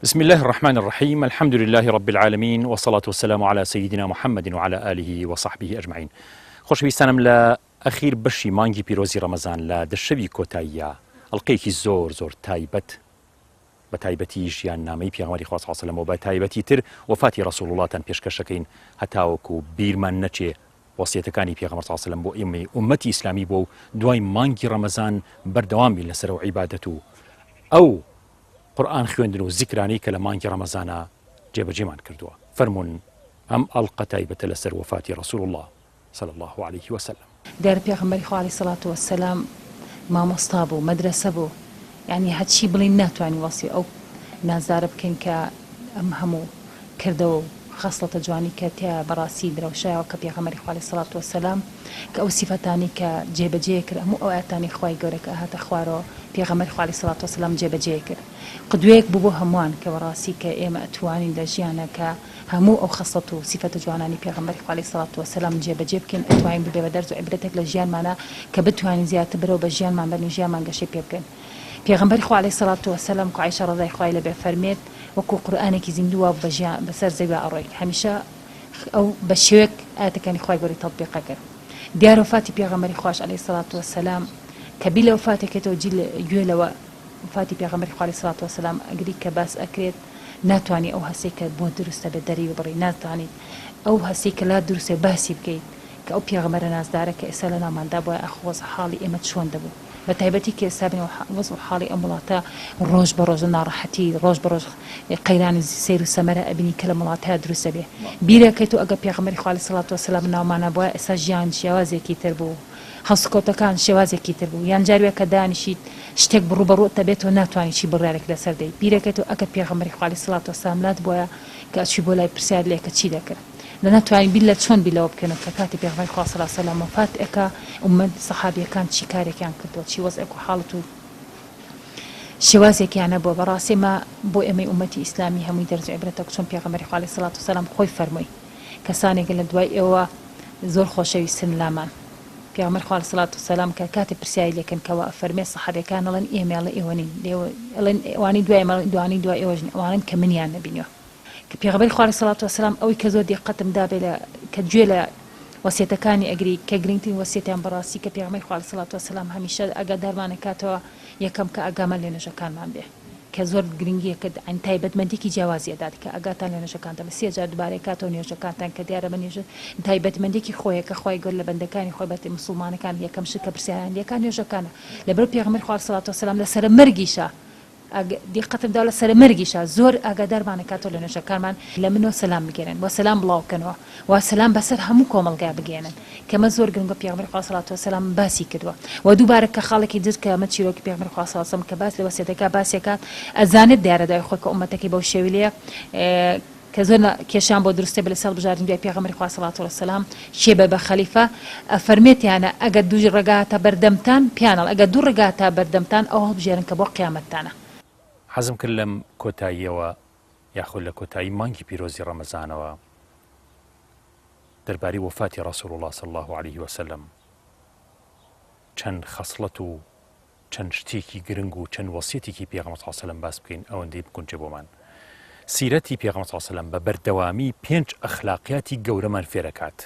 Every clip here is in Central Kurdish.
بسم الله الرحمن الرحيم. الحمد لله رب العالمين، والصلاة والسلام على سيدنا محمد وعلى آله وصحبه أجمعين. خۆشەویستانم لە ئەخیر بەشی مانگی پیرۆزی ڕەمەزان لە دەشەوی کۆتاییە ئەڵقەیەکی زۆر تایبەت بە تایبەتی ژیان نامەی پێغەمبەری خوا صلی الله علیه و سلم و بە تایبەتی تر وفاتی ڕەسوڵ وڵاتان پێشکەشەکەین هەتاوەکو بیرمان نەچێ وەسیەتەکانی پێغەمبەر صلی الله علیه و سلم بۆ ئێمەی ئومەتی ئیسلامی بۆ و دوای مانگی ڕەمەزان بەردەوام بین لەسەر و عیبادەت و ئەو قورآن خوێندن و زیکرانی کە لە مانگی ڕەمەزانە جێبەجێمان کردووە. فەرمون ئەم ئەڵقە تایبەتە لەسەر وفاتی ڕەسوڵ الله صلی الله عليه وسلم. دیارە پێغەمبەری خوا عەلەیهی سەڵات وەسەلام مامۆستا بوو، مەدرەسە بوو، یعنی هەرچی بڵین ناتوانین وەسی ئەو نازدارە بکەین کە ئەم هەموو کردەوە و خەسڵەتە جوانی کە تیا بەڕاستی درەوشایەوە کە پێغەمبەری خوا عەلەیهی سەڵات وەسەلام کە ئەو سیفەتانی کە جێبەجێ کرد هەموو ئەو ئاەتانی خوای گەورە کە هاتە خوارەوە پێغەمبەری خوا عەلەیهی سەڵات وەسەلام جێبەجێ کرد. قدوەیەک بوو بۆ هەمووان کە بەڕاستی کە ئێمە ئەتوانین لە ژیانە کە هەموو ئەو خەسڵەت و سیفەتە جوانانی پێغەمبەری خوا عەلەیهی سەڵات وەسەلام جێبەجێ بکەین، ئەتوانین ببێ بە دەرز و عیبرەتێک لە ژیانمانە کە بتوانین زیاتر بەرەو بە ژیانمان بەرین، ژیانمان گەشەی پێ بکەین. پێغەمبەری خوا عەلەیهی سەڵات وەسەلام کە عایشە ڕەضای خوای لەبێ فەرمێت وەکو قورئانێکی زیندووە بەسەر زەوی ئەڕۆی، هەمیشە ئەو بە شێوەیەک ئاەتەکانی خوای گەورەی تەطبیقە کرد. دیارە وفاتی پێغەمبەری خواش عەلەیهی سەڵات وەسەلام کە بی لە وفاتێکێتەوە گوێ لەوە وفاتی پێغەمبەری خوا عەلەیهی سەڵات وەسەلام ئەگری کە باس ئەکرێت ناتوانانی ئەو هەسەی کە بۆ دروستە بێ دەری بڕی، ناتوانیت ئەو هەسەی کە لا دروستێ باسی بکەیت کە ئەو پێغەمبەرە نازدارە کە ئێستا لە ناوماندا بۆیە ئەخۆز حاڵی ئێمە چۆن دەبوو، بە تایبەتی کە ئێستا بین وەزع حاڵی ئەم وڵاتە ڕۆژ بە ڕۆژ ناڕەحەتی، ڕۆژ بە ڕۆژ قەیرانی سەیر و سەمەرە ئەبینی کە لە وڵاتەیە دروستە بێ. بیرەکەیت و ئەگە پێغەمبەری خوا عەلەیهی سەڵات وەسەلام ناومانە بۆیە ئێستا ژیان شێوازێکی تر بوو، هەڵسکۆتەکان شێوازێکی تر بوو، یان جاروێ کە دانیشیت شتێک بڕوبەڕووتە بێتەوە ناتوانانی چی بڕیارێک لەسەر دەیت. بیرەکەیت و ئەگە پێغەمبەری خوا عەلەیهی سەڵات وەسەلام لات بۆیە کە ئەچی بۆ لای پرسیار لێ کە چی دەکرد لە ناتوانین بیل لە چۆن بیلەوە بکەنەوە کە کاتی پێغەمبەری خوا صلی الله علیه و سلم وفات ئەکا ئومەت سەحابیەکان چی کارێکیان کردووە، چی وەزعێک و حاڵەت و شێوازێکیانە بۆ. بەڕاستی ما بۆ ئێمەی ئومەتی ئیسلامی هەمووی دەرز و عیبرەتە چۆن پێغەمبەری خوا عەلەیهی سەڵات وسەلام خۆی فەرمووی کەسانێک لە دوای ئێوە زۆر خۆشەویستن لامان. پێغەمبەر خوا عەلەیهی سەڵات وسەلام کە کاتی پرسیاری لێکن کەوە ئەفەرمێ سەحابیەکان ئەڵێن ئێمە ئێوە نین، ئەڵێن ئەوانی دوای ئێمە دوانی دوای ئێوەژن، ئەوانن کە منیان نەبینیوە. کە پێغەمبەری خوا عەلەیهی سەڵات وسەلام ئەوەی کە زۆر دیقەتم دابێ کە گوێ لە وەسیەتەکانی ئەگری کە گرنگترین وەسیەتیان بەڕاستی کە پێغەمبەری خوا عەلەیهی سەڵات وسەلام هەمیشە ئاگادارمان ئەکاتەوە یەکەم کە ئاگامان لێ نوێژەکانمان بێ کە زۆر گرنگیە کە تایبەتمەندێکی جیاوازیە دات کە ئاگاتان لێ نوێژەکانتان بە 30 جار دووبارەی کاتەوە نوێژەکانتان کە دیارە بە نوێژە تایبەتمەندێکی خۆیە کە خوای گەورە لە بەندەکانی خۆی بەتی موسڵمانەکان یەکەم شت کە پرسیاریان لێکان نوێژەکانە. لەبەر پێغەمبەری خوا عەلەیهی سەڵات وسەلام لەسەر مەرگیشە دیقەتم دا لەسەر مەرگیشە زۆر ئاگادارمان ئەکاتەوە لە نوێژەکانمان لە منەوە سەلام بگێنن و سەلام بڵاو بکەنەوە و سەلام بەسەر هەموو کۆمەڵگا بگێنن کەمە زۆر گرنگە. پێغەمبەری خوا عەلەیهی سەڵات وسەلام باسی کردووە و دووبارە کە خاڵێکی دز کە ئەمە چیرۆکی پێغەمبەری خوا صلی الله علیه و سلم کە باس لە وەسیەتەکە باسیەکات ئەزانێت دیارە دوای خۆی کە ئومەتەکەی بەو شێوەی لێیە کە زۆر کێشان بۆ دروستێ بە لەسەڵ بژاردن دوای پێغەمبەری خوا صلی الله علیه و سلم شێبە بە خەلیفە ئەفەرمێتیانە ئەگەر دوو ڕێگاتە بەردەمتان پیانەڵ ئەگەر دوو ڕێگاتە بەردەمتان ئەو هەڵبژێرن کە بۆ قیامەتتانە. حەزم کرد لەم کۆتاییەوە یاخود لە کۆتایی مانگی پیرۆزی ڕەمەزانەوە دەربارەی وفاتی ڕەسوڵ الله صلی الله عليه وسلم چەند خەسڵەت و چەند شتێکی گرنگ و چەند وەسیەتێکی پێغەمبەر صلی الله عليه وسلم باس بکەین ئەوەندەی بکونچێ بۆمان. سیرەتی پێغەمبەر صلی الله عليه وسلم بە بەردەوامی 5 ئەخلاقیاتی گەورەمان فێرەکات.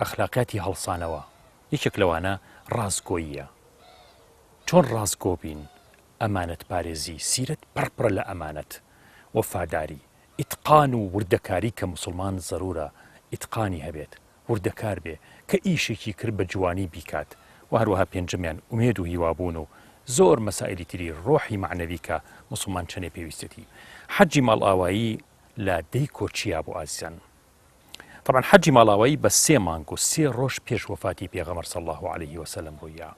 ئەخلاقیاتی هەڵسانەوە یەکێک لەوانە ڕازگۆییە. چۆن ڕازگۆ بین؟ ئەمانەت پارێزی، سیرەت پڕپڕە لە ئەمانەت، وەفاداری، ئیتقان و وردەکاری کە مسلمان زەرورە ئیتقانی هەبێت، وردەکار بێ کە ئیشێکی کرد بە جوانی بیکات و هەروەها پێنجەمیان ئومێد و هیوابوون و زۆر مەسائلی تری ڕۆحی معنەوی کە مسلمان چەنێ پێویستێتی. حەجی ماڵئاوایی لە دەی کۆچیە بۆ ئازیزان. طبعا حەجی ماڵئاوایی بە 3 مانگ و 3 ڕۆژ پێش وفاتی پێغەمبەر صلی الله عليه وسلم ڕوویە.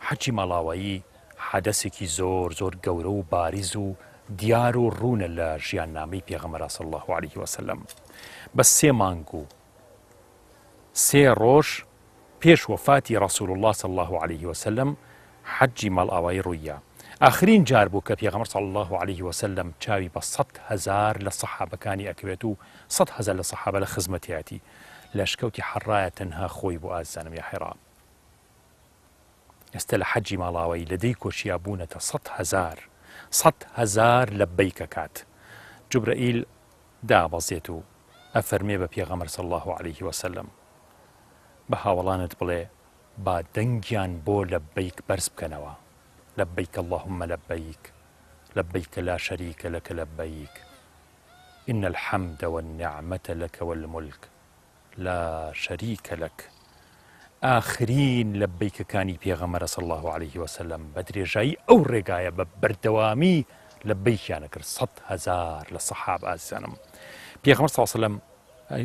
حەجی ماڵئاوایی حادەسێکی زۆر گەورە و باریز و دیار و ڕوونە لە ژیان نامەی پێغەمبەر صلی الله عليه وسلم. بە 3 مانگ و 3 ڕۆژ پێش وفاتی ڕەسوڵ الله صلی الله عليه وسلم حەجی ماڵئاوایی ڕوویە. ئاخرین جار بوو کە پێغەمبەر صلی الله عليه وسلم چاوی بە 100,000 لە سەحابەکانی ئەکەوێت و 100,000 لە سەحابە لە خزمەتیاتی لەشکەوتی حەڕایە تەنها خۆی بۆ ئازانم یا حێرا. ئێستا لە حەجی ماڵاوایی لە دەی کۆچیا بوونەتە 100,000 100,000 لەبەیک کات. جوبرائیل دابەزێت و ئەفەرمێ بە پێغەمبەر صلی الله عليه وسلم بە هاوڵانت بڵێ با دەنگیان بۆ لەبەیک بەرز بکەنەوە. لەبەیک اللهم لەبەیک لبيك لا شريك لك لبيك إن الحمد والنعمة لك والملك لا شريك لك. آخرين لبيك كاني بيغمر صلى الله عليه وسلم بدري جاي أو رقاية ببردوامي لبيك يعني كر 100,000 للصحابة أزانم بيغمر صلى الله عليه وسلم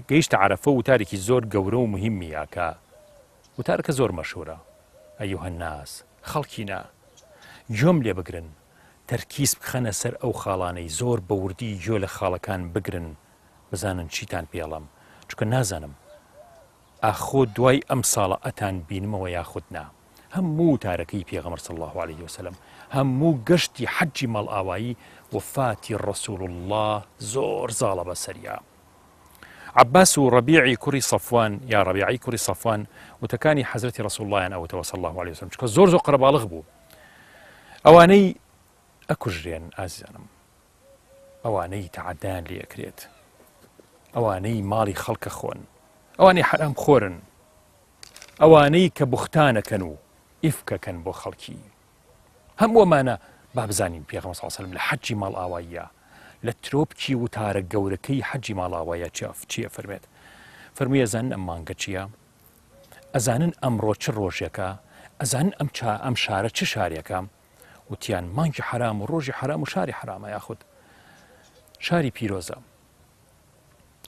قيش تعرفه وتاركي زور قورو مهمي ياكا وتارك زور مشهورة. أيها الناس خلقنا يوم لي بقرن تەرکیز بخەنە سەر ئەو خاڵانەی زۆر بەوردی گوێ لە خاڵەکان بگرن بزانن چیتان پێڵم چونکە نازانم ئاخۆ دوای ئەم ساڵە ئەتان بینمەوە یاخود نا. هەموو تارەکەی پێغەمبەر صلی الله عليه وسلم، هەموو گەشتی حەجی مەڵئاوایی وفاتی ڕەسوول الله زۆر زاڵە بەسەریا. عباس و ڕەبیعی کوڕی سەفوان یا ڕەبیعی کوڕی سەفوان وتەکانی حەزرەتی ڕەسوول اللهیان ئەوتەوە صلی الله عليه وسلم چونکە زۆر قەرەباڵغ بوو. ئەوانەی ئەکوژرێن ئازیزانم، ئەوانەی تەعەدایان لێ ئەکرێت، ئەوانەی ماڵی خەڵکە خۆن، ئەوانەی حرام خۆرن، ئەوانەی کە بوختانەکەن و ئیفکەکەن بۆ خەڵکی. هەموو ئەمانە با بزانین پێغەمبەر صلی الله علیه وسلم لە حەجی ماڵئاواییە لە ترۆپکی وتارە گەورەکەی حەجی ماڵئاواییە چییە فەرمێت؟ فەرمووی ئەزانن ئەم مانگە چییە؟ ئەزانن ئەمڕۆ چ ڕۆژێکە؟ ئەزانن ئەم شارە چ شارێکە؟ وتیان مانگی حرام و ڕۆژی حرام و شاری حرامە یاخود شاری پیرۆزە.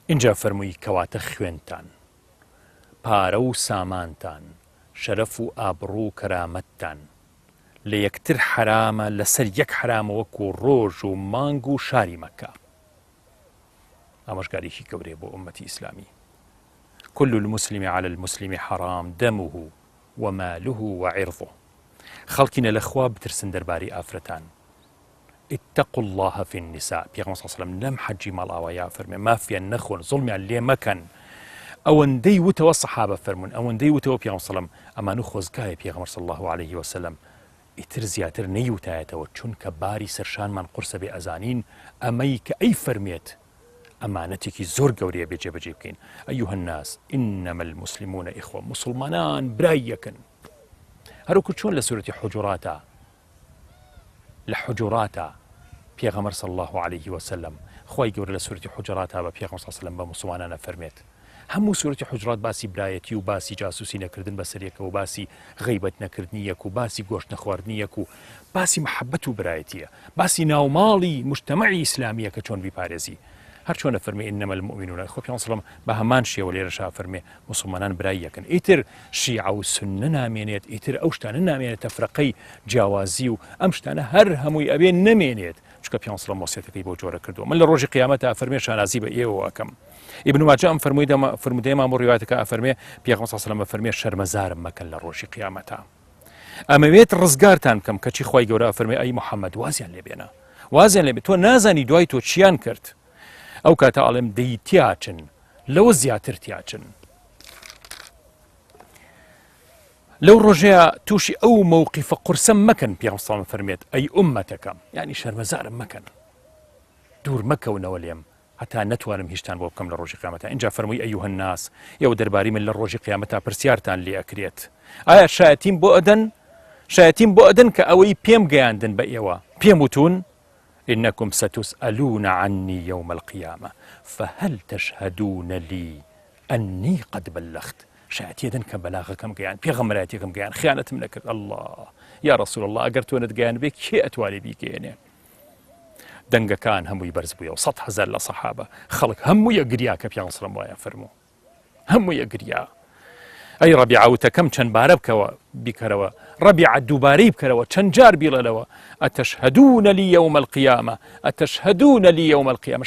اینجا فەرمووی کەواتە خوێنتان، پارە و سامانتان، شەرەف و ئابڕوو و کەرامەتتان لە یەکتر حرامە لەسەر یەک حرامە وەکو ڕۆژ و مانگ و شاری مەکە. ئامۆژگاریکی گەورەیە بۆ ئومەتی ئیسلامی. كل المسلم على المسلم حرام دمه وماله وعرضه. خەڵکینە لەخوا بترسن دەربارەی ئافرەتان. اتقوا الله في النساء. پێغەمبەر صلی الله عليه وسلم لەم حەجی ماڵئاوایە فەرمێ مافیان نەخۆن، زوڵمیان لێ مەکەن. ئەوەندەی وتەوە سەحابە فەرمون، ئەوەندەی وتەوە پێغەمبەر صلی الله عليه وسلم ئەمانە خۆزگایە پێغەمبەر صلی الله عليه وسلم ئیتر زیاتر نەیوتایەتەوە چونکە باری سەرشانمان قورسە بێ ئەزانین ئەمەی کە ئەی فەرمێت ئەمانەتێکی زۆر گەورەیە بێ جێبەجێ بکەین. ئەیها الناس إنما المسلمون إخوة. مسلمانان برای یەکن. هەروکو چۆن لە سورەتی حجوراتە لە حجوراتە پێغەمبەر صلی الله عليه وسلم خی گەورە لە سورەتی حجوراتە بە پێغەمبەر صلی الله عليه وسلم بە مسلمانانە فەرمێت. هەموو سورەتی حجورات باسی برایەتی و باسی جاسوسی نەکردن بەسەر یەکە و باسی غیبەت نەکردنی یەک و باسی گۆشت نەخواردنی یەک و باسی محەبەت و برایەتیە، باسی ناوماڵی مجتەمەعی ئیسلامیە کە چۆن بیپارێزی. هەر چۆنە فەرمێ ئینەمە المؤمنون خۆ پێغەمبەر صلی الله عليه وسلم بە هەمان شێوە لێرەشا فەرمێ مسلمانان برای یەکن. ئیتر شیعە و سوننە نامێنێت، ئیتر ئەو شتانە نامێنێت تەفرەقەی جیاوازی و ئەم شتانە هەر هەمووی ئەبێ نەمێنێت چونکە پێغەمبەر صلی الله عليه وسلم وەسیەتەکەی بۆ جۆرە کردووە. من لە ڕۆژی قیامەتە فەرمێ شانازی بە ئێوە ئەکەم. ئیبن ماجە ئەم فرمودەیەمان بۆ ڕیوایەتەکە ئەفەرمێ پێغەمبەر صلی الله عليه وسلم فەرمێ شەرمەزارم مەکەن لە ڕۆژی قیامەتە. ئەمەوێت ڕزگارتان بکەم کەچی خی گەورە فەرمێ ئەی محەممەد وازیان لێبێنە، وازیان لێبێت، تۆ نازانی دوای تۆ چیان کرد. ئەو کاتە ئاڵێم دەی تیاچن لەوە زیاتر تیاچن. لەو ڕۆژەیە تووشی ئەو مووقیفە قورسە مەکەن. پێغەمبەر صلی الله عليه وسلم فەرمێت ئەی ئومەتەکەم، یعنی شەرمەزارم مەکەن، دوور مەکەونەوە لێم هەتا نەتوانم هیچتان بۆ بکەم لە ڕۆژی قیامەتە. اینجا فەرمووی ئەیوهە الناس، ئێوە دەربارەی من لە ڕۆژی قیامەتە پرسیارتان لێ ئەکرێت. ئایا شایەتیم بۆ ئەدەن کە ئەوەی پێم گەیاندن بە ئێوە پێم وتون إنكم ستسألون عني يوم القيامة فهل تشهدون لي أني قد بلغت. شاید يدن كبلاغكم قيان بيغمراتكم قيان خيانة منك الله يا رسول الله أجر تونت قيان بك كي أتوالي بيك يعني دنگا كان همو يبرز بويا و100 هزار لصحابة خلق همو يقريا كبيان صلى الله فرمو همو يقريا أي ربيعة وتكم چەند بارە بکەرەوە ربيعة دووبارەی بکەرەوە چەند جار بیڵێنەوە أتشهدون لي يوم القيامة أتشهدون لي يوم القيامة.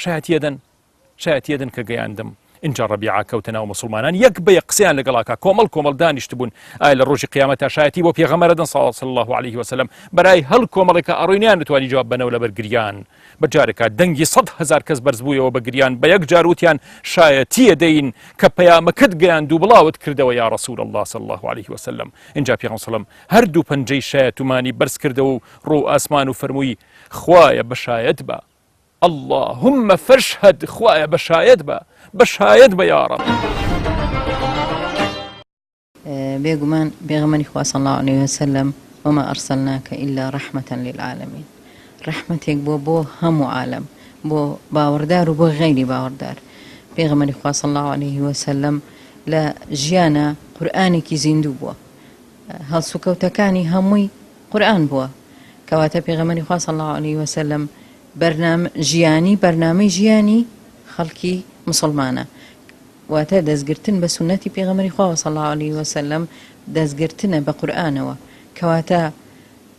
شاید يدن کە گەیاندم. اینجا ڕەبیعا کەوتەناو مسلمانان یەک بە یەک قسەیان لەگەڵاکە کۆمەڵ دانیشت بوون ئایا لە ڕۆژی قیامەتا شایەتی بۆ پێغەمبەرەدەن صلی الله عليه وسلم بەرای هەڵ کۆمەڵێکە ئەڕۆینیان نتوانی جواب بنەوە لەبەر گریان بەجارێکە دەنگی 100,000 کەس بەرز بوویەوە بە گریان بە یەک جار وتیان شایەتیە دەین کە پەیامەکەت گەیاند و بڵاوت کردەوە یا رسول الله صلی الله عليه وسلم. اینجا پێغەمبەر سەلەم هەردوو پەنجەی شایەتومانی بەرز کردەوە و ڕوو ئاسمان و فەرمووی خوایە بەشایەت بە اللهم فاشهد خوایە بەشایەت بە یا رب. بێگومان پێغەمبەری خوا صلی الله عليه وسلم وما أرسلناك إلا رحمة للعالمين ڕەحمەتێک بۆ هەموو عالم بۆ باوەڕدار و بۆ غەیری باوەڕدار. پێغەمبەری خوا صلی الله عليه وسلم لە ژیانە قورئانێکی زیندوو بووە هەڵسوکەوتەکانی هەمووی قورئان بووە کەواتە پێغەمبەری خوا صلی الله عليه وسلم بەرنامەی ژیانی خەڵکی مسلمانە واتە دەستگرتن بە سونەتی پێغەمبەری خوا صلی الله عليه وسلم دەستگرتنە بە قورئانەوە کەواتە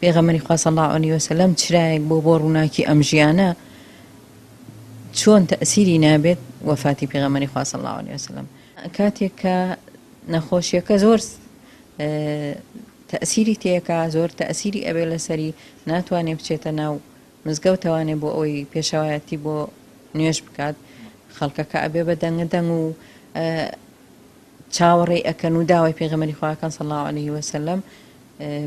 پێغەمبەری خوا صلی الله عليه وسلم چرایەک بۆ ڕووناکی ئەم ژیانە چۆن تەئسیری نابێت وەفاتی پێغەمبەری خوا صلی الله عليه وسلم کاتێک کە نەخۆشیەکە زۆر تەئسیری تێکا زۆر تەئسیری ئەبێ لەسەری ناتوانێ بچێتە ناو مزگەوتەوانێ بۆ ئەوەی پێشەوایەتی بۆ نوێژ بکات خەڵکەکە ئەبێ بە دەنگدەنگ و چاوەڕێی ئەکەن و داوای پێغەمبەری خواکان صلی الله عليه وسلم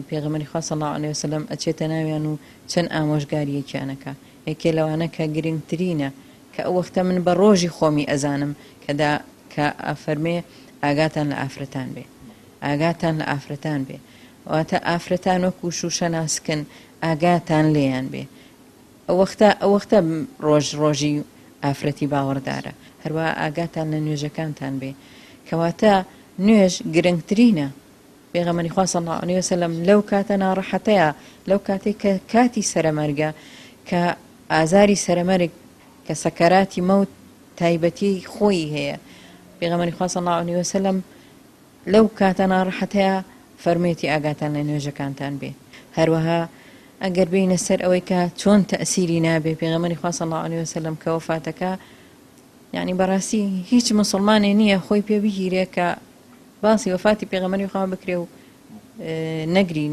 پێغەمبەری خوا صلی الله عليه وسلم ئەچێتە ناویان و چەند ئامۆژگاریەکیانەکە یەکێ لەوانە کە گرنگترینە کە ئەو وەختە من بە ڕۆژی خۆمی ئەزانم کە ئەفەرمێ ئاگاتان لە ئافرەتان بێ واتە ئافرەتان وەکو شوشە ناسکن ئاگاتان لێیان بێ ئەو وەختە ڕۆژی ئافرەتی باوەڕدارە هەروە ئاگاتان لە نوێژەکانتان بێ کەواتە نوێژ گرنگترینە. پێغەمبەری خوا صلی الله عليه وسلم لەو کاتە ناڕەحەتەیە لەو کاتێک کە کاتی سەرەمەرگە کە ئازاری سەرەمەرگ کە سەکەراتی مەوت تایبەتی خۆی هەیە پێغەمبەری خوا صلی الله عليه وسلم لەو کاتە ناڕەحەتەیە فەرمێتی ئاگاتان لە نوێژەکانتان بێ. هەروەها ئەگەر بینە سەر ئەوەی کە چۆن تەئسیری نابێ پێغەمبەری خوا صلی الله عليه وسلم کە وەفاتەکە یعنی بەڕاستی هیچ مسلمانێ نییە خۆی پێ بگیرێ کە باسی وەفاتی پێغەمبەری خوا بکرێ و نەگری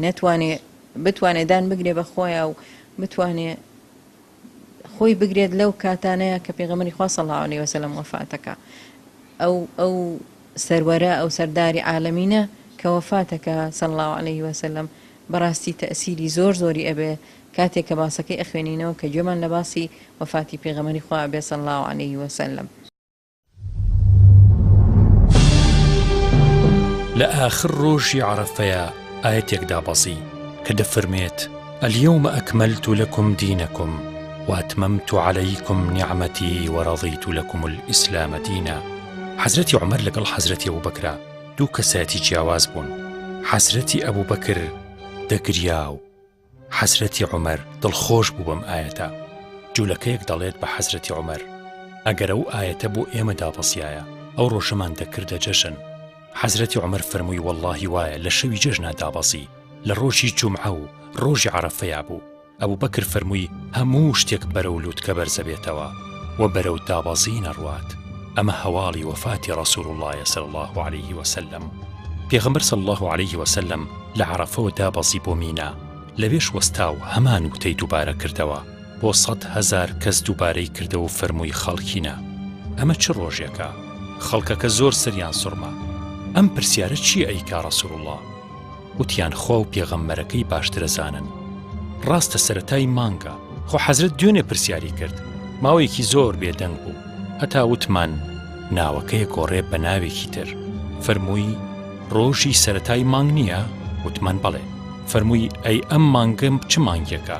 بتوانێ دان بگرێ بە خۆیە و بتوانێ خۆی بگرێت لەو کاتانەیە کە پێغەمبەری خوا صلی الله عليه وسلم وەفاتەکە ئەو سەروەرە ئەو سەرداری عالەمینە کە وەفاتەکە صلی الله عليه وسلم بەڕاستی تەئسیری زۆری ئەبێ کاتێک کە باسەکەی ئەخوێنینەوە کە گوێمان لە باسی وەفاتی پێغەمبەری خوا ئەبێ صلی الله عليه وسلم. لە ئاخر ڕۆژی عەرەفەیە ئایەتێکدا بەزی کە دەفەرمێت اليوم أكملت لكم دينكم وأتممت عليكم نعمتي ورضيت لكم الإسلام دينا. حەزرەتی عومەر لەگەڵ حەزرەتی ئەبوبەکرا دوو کەسایەتی جیاواز بوون. حەزرەتی ئەبوبەکر دەگریا و حەزرەتی عومەر دڵخۆش بوو بەم ئایەتە. جوولەکەیەک دەڵێت بە حەزرەتی عومەر ئەگەر ئەو ئایەتە بۆ ئێمە دابەسیایە ئەو ڕۆژەمان دەکردە جەژن. حەزرەتی عومەر فەرمووی وەڵڵاهی وایە لە شەوی جەژنا دابەسی لە ڕۆژی جومعە و ڕۆژی عەرەفەیە بوو. ئەبوبەکر فەرمووی هەموو شتێک بەرەو لووتکە بەرزە بێتەوە و بەرەو دابەزی نەڕوات. ئەمە هەواڵی وەفاتی ڕەسوول الله صلی الله عليه وسلم. پێغەمبەر صلی الله عليه وسلم لە عەرەفەوە دابەزی بۆ مینا لەوێش وەستا و هەمان وتەی دووبارە کردەوە بۆ 100,000 کەس دووبارەی کردەوە و فەرمووی خەڵکینە ئەمە چ ڕۆژێکە؟ خەڵکەکە زۆر سەریان سوڕما ئەم پرسیارە چی ئەیکا ڕەسوول الله؟ وتیان خوا و پێغەمبەرەکەی باشترە زانن. ڕاستە سەرەتای مانگە خۆ حەزرەت دوێنێ پرسیاری کرد ماوەیەکی زۆر بێدەنگ بوو هەتا وتمان ناوەکەی گۆڕێ بە ناوێکی تر. فەرمووی ڕۆژی سەرەتای مانگ نییە؟ وتمان بەڵێ. فەرمووی ئەی ئەم مانگەم چ مانگێکە؟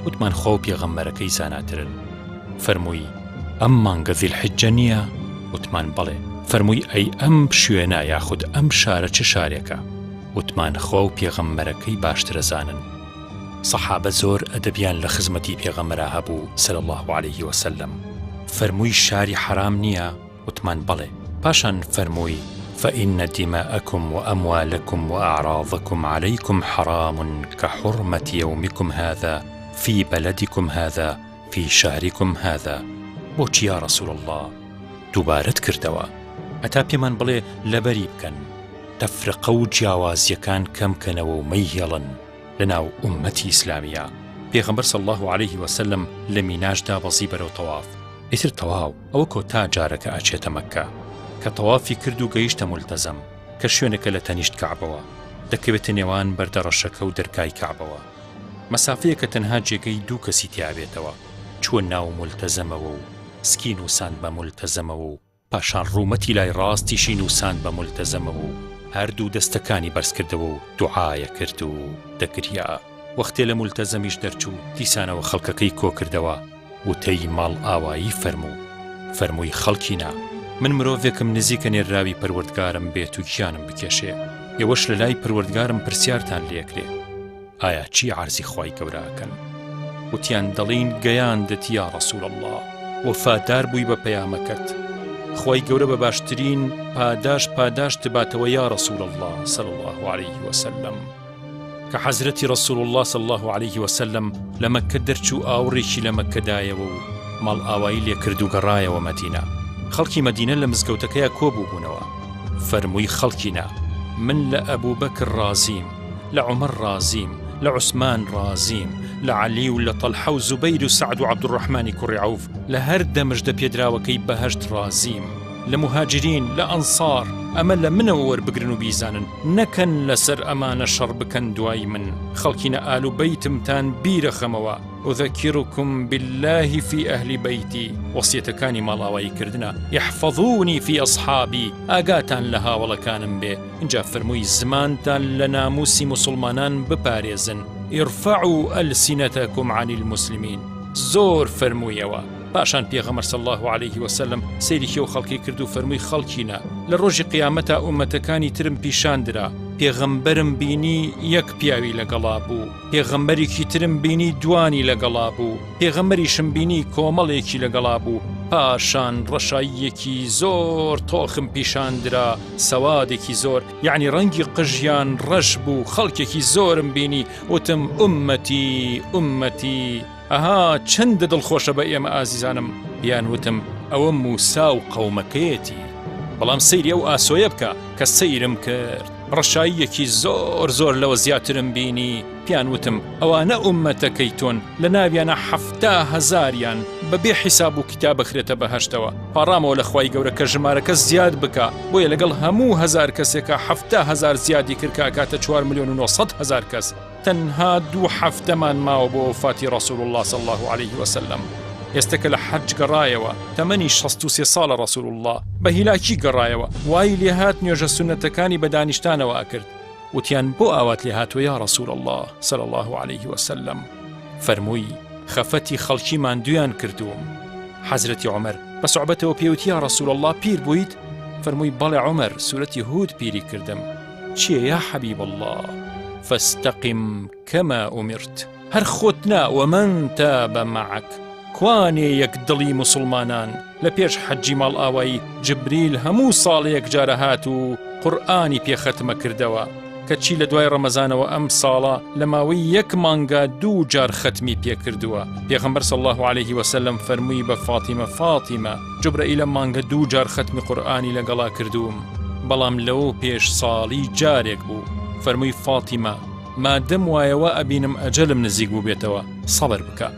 وتمان خوا و پێغەمبەرەکەی زاناترن. فەرمووی ئەم مانگە ذیلحیجە نییە؟ وتمان بەڵێ. فەرمووی ئەی ئەم شوێنە یاخود ئەم شارە چ شارێکە؟ وتمان خوا و پێغەمبەرەکەی باشترە زانن. سەحابە زۆر ئەدەبیان لە خزمەتی پێغەمبەرە هەبوو صلی الله عليه وسلم. فەرمووی شاری حرام نییە؟ وتمان بەڵێ. پاشان فەرمووی فإن دماءكم وأموالكم وأعراضكم عليكم حرام كحرمة يومكم هذا في بلدكم هذا في شهركم هذا. بۆچی یا رسول الله؟ دووبارەت کردەوە ئەتا پێمان بڵێ لەبەری بکەن تەفرقە و جیاوازیەکان کەمکەنەوە و مەیهێڵن لەناو ئوممەتی ئیسلامیە. پێغەمبەر صلی الله عليه وسلم لە میناشدا بەزی بەرەو تەواف. ئیتر تەواو ئەوە کۆتا جارەکە ئاچێتە مەککە کە تەوافی کرد و گەیشتە مولتەزەم کە شوێنەکە لە تەنیشت کەعبەوە دەکەوێتە نێوان بەردەڕەشەکە و دەرکای کەعبەوە. مەسافەیە کە تەنها جێگەی دوو کەسی تیابێتەوە. چوە ناو مولتەزەمەوە و سکی نووسان بە مولتەزەمەوە و پاشان ڕوومەتی لای ڕاستیشی نووسان بە مولتەزەمەوە و هەردوو دەستەکانی بەرزکردەوە و دوعایە کرد و دەگریا. وەختێ لە مولتەزەمیش دەرچوو دیسانەوە خەڵکەکەی کۆ کردەوە وتەی ماڵ ئاوایی فەرمووی خەڵکینا من مرۆڤێکم نزیکە نێراوی پەروەردگارم بێت و گیانم بکێشێ ئێوەش لە لای پەروەردگارم پرسیارتان لێکرێ ئایا چی عەرزی خوای گەوراکەن؟ وتیان دەڵێن گەیاندت یا ڕەسوول الله وەفادار بووی بە پەیامەکەت خوای گەورە بە باشترین پاداش تباتەوە یا ڕەسوول الله صلی الله عليه وسلم. کە حەزرەتی ڕەسوول الله صلی الله عليه وسلم لە مەککە دەرچوو ئاوڕێکی لە مەککەدایەوە و ماڵ ئاوایی لێکرد و گەڕایەوە مەدینە. خەڵکی مەدینە لە مزگەوتەکەیە کۆبوو بوونەوە. فەرمووی خەڵکینا من لە ئەبوبەکر ڕازیم، لە عومەر ڕازیم، لە عوسمان ڕازیم، لە عەلی و لە طەلحە و زوبەیر و سەعد و عەبدوڕەحمانی کوڕی عەوف لە هەر دەمەژدە پێدراوەکەی بەهەشت ڕازیم، لە مهاجرین لە ئەنسار ئەمە لە منەوە وەربگرن و بیزانن نەکەن لەسەر ئەمانە شەڕ بکەن دوای من. خەڵکینە ئال و بەیتمتان بیرە خەمەوە ئوذەکیڕکم بالله فی ئەهلی بەیتی وەسیەتەکانی ماڵاوایی کردنە یحفەظونی فی ئەصحابی ئاگاتان لە هاوڵەکانم بێ. اینجا فەرمووی زمانتان لە ناموسی موسڵمانان بپارێزن ئیرفەعوا ئەلسینەتەکم عن المسلمین. زۆر فەرموویەوە. پاشان پێغەمبەر صلی الله عليه وسلم سەیری کێو خەڵکی کرد و فەرمووی خەڵکینە لە ڕۆژی قیامەتا ئومەتەکانی ترم پیشاندرا پێغەمبەرم بینی یەک پیاوی لەگەڵا بوو، پێغەمبەرێکی ترم بینی دوانی لەگەڵا بوو، پێغەمبەریشم بینی کۆمەڵێکی لەگەڵا بوو. پاشان ڕەشاییەکی زۆر تۆخم پیشاندرا سەوادێکی زۆر یعنی ڕەنگی قژیان ڕەش بوو. خەڵکێکی زۆرم بینی وتم ئومەتی ئەها چەندە دڵخۆشە بە ئێمە ئازیزانم. یان وتم ئەوە موسا و قەومەکەیەتی. بەڵام سەیری ئەو ئاسۆیە بکە کە سەیرم کرد ڕەشاییەکی زۆر لەوە زیاترم بینی. پیان وتم ئەوانە ئومەتەکەی تۆن لە ناویانە 700,000یان بەبێ حیساب و کتاب بخرێتە بەهەشتەوە. پاڕامەوە لە خوای گەورە کە ژمارەکە زیاد بکە بۆیە لەگەڵ هەموو 1000 کەسێکە 700,000 زیادی کرد کە ئاکاتە 4,900,000 کەس. تەنها 2 هەفتەمان ماوە بۆ وفاتی ڕەسوول الله صلی الله عليه وسلم. ئێستا کە لە حەج گەڕایەوە تەمەنی 63 ساڵە ڕەسوول الله بە هیلاکی گەڕایەوە وای لێهات نوێژە سونەتەکانی بە دانیشتانەوە ئەکرد. وتیان بۆ ئاوات لێهاتوە یا ڕەسوول الله صلی الله عليه وسلم. فەرمووی خەفەتی خەڵکی ماندویان کردووم. حەزرەتی عومەر بە سوعبەتەوە پێوتی یا ڕەسوول الله پیر بوویت؟ فەرمووی بەڵێ عومەر سوورەتی هود پیری کردم. چییە یا حەبیب الله؟ فاستقم كما أمرت هەر خۆتنا ومن تاب معك. کوانێ یەک دڵی مسلمانان لە پێش حەجی ماڵ ئاوایی جبریل هەموو ساڵێک جارە هات و قورئانی پێختمە کردەوە کە چی لە دوای ڕەمەزانەوە ئەم ساڵە لە ماوەی 1 مانگا 2 جار ختمی پێکردووە. پێغەمبەر صلی الله عليه وسلم فەرمووی بە فاتیمە جبرائیل مانگە 2 جار ختمی قورئانی لەگەڵا کردووم بەڵام لەوە پێش ساڵی جارێک بوو. فەرمووی فاتیمە مادەم وایەوە ئەبینم ئەجەلم نزیک بوو بێتەوە سەبر بکە.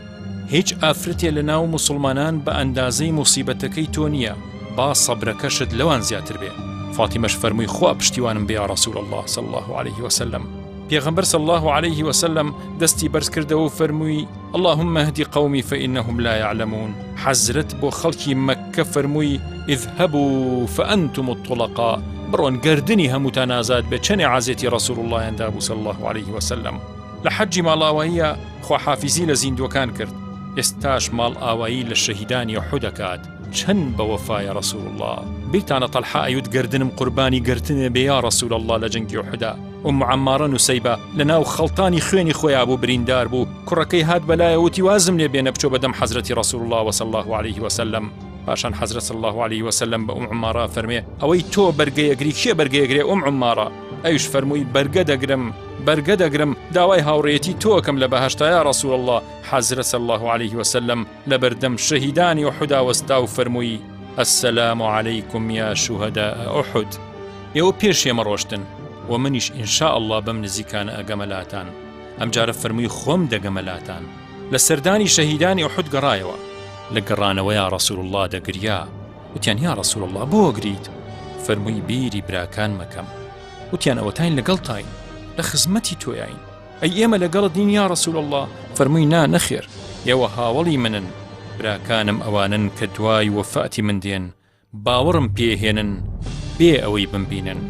هیچ ئافرەتێ لە ناو موسڵمانان بە ئەندازەی موسیبەتەکەی تۆ نییە با سەبرەکەشت لەوان زیاتر بێ. فاتیمەش فەرمووی خوا پشتیوانم بێ یا ڕەسوول الله صلی الله عليه وسلم. پێغەمبەر صلی الله عليه وسلم دەستی بەرز کردەوە و فەرمووی اللهم اهدی قومی فإنهم لا يعلمون. حەزرەت بۆ خەڵکی مەککە فەرمووی اذهبوا فأنتم الطلقاء بڕۆن گەردنی هەمووتان ئازاد بێ چەنێ عازێتی ڕەسوول اللهیاندا بوو صلی الله عليه وسلم. لە حەجی ماڵ ئاواییە خواحافیزی لە زیندوەکان کرد. ئێستاش ماڵ ئاوایی لە شەهیدانی ئوحود دەکات. چەند بە وەفایە ڕەسوول الله. بیرتانە تەلحە ئەیوت گردنم قوربانی گرتنە بێ یا ڕەسوول الله لە جەنگی ئوحودا. عەمارە نوسەیبە لە ناو خەڵتانی خوێنی خۆیان بوو بریندار بوو. کوڕەکەی هات بەلایە وتی وازم لێ بێنە بچۆ بەدەم حەزرەتی ڕەسوول الله صلی الله عليه وسلم. پاشان حەزرەت صلی الله عليه وسلم بە عەمارە فەرمێ ئەوەی تۆ بەرگەیەگری کێ بەرگەیەگرێ عەمارە؟ ئەویش فەرمووی بەرگە دەگرم داوای هاوڕێیەتی تۆکەم لە بەهەشتا یا ڕەسوول الله. حەزرەت صلی الله عليه وسلم لە بەردەم شەهیدانی ئوحودا وەستا و فەرمووی السلام عليكم يا شهداء أحد. ئێوە پێش ئێمە ڕۆشتن و منیش ئینشاء الله بەم نزیکانە ئەگەمەلاتان. ئەم جارە فەرمووی خۆم دەگەمەلاتان. لە سەردانی شەهیدانی ئوحود گەڕایەوە. لە گەڕانەوەیە ڕەسوول الله دەگریا. وتیان یا ڕەسوول الله بۆ گریت؟ فەرمووی بیری براکان مەکەم. وتیان ئەوەتاین لەگەڵتاین، لە خزمەتی تۆیاین. ئەی ئێمە لەگەڵت نین یا ڕەسوول الله؟ فەرمووی نا نەخێر، ئێوە هاوڵی منن، براکانم ئەوانن کە دوای وەفاتی من دێن، باوەڕم پێهێنن بێ ئەوەی بمبینن.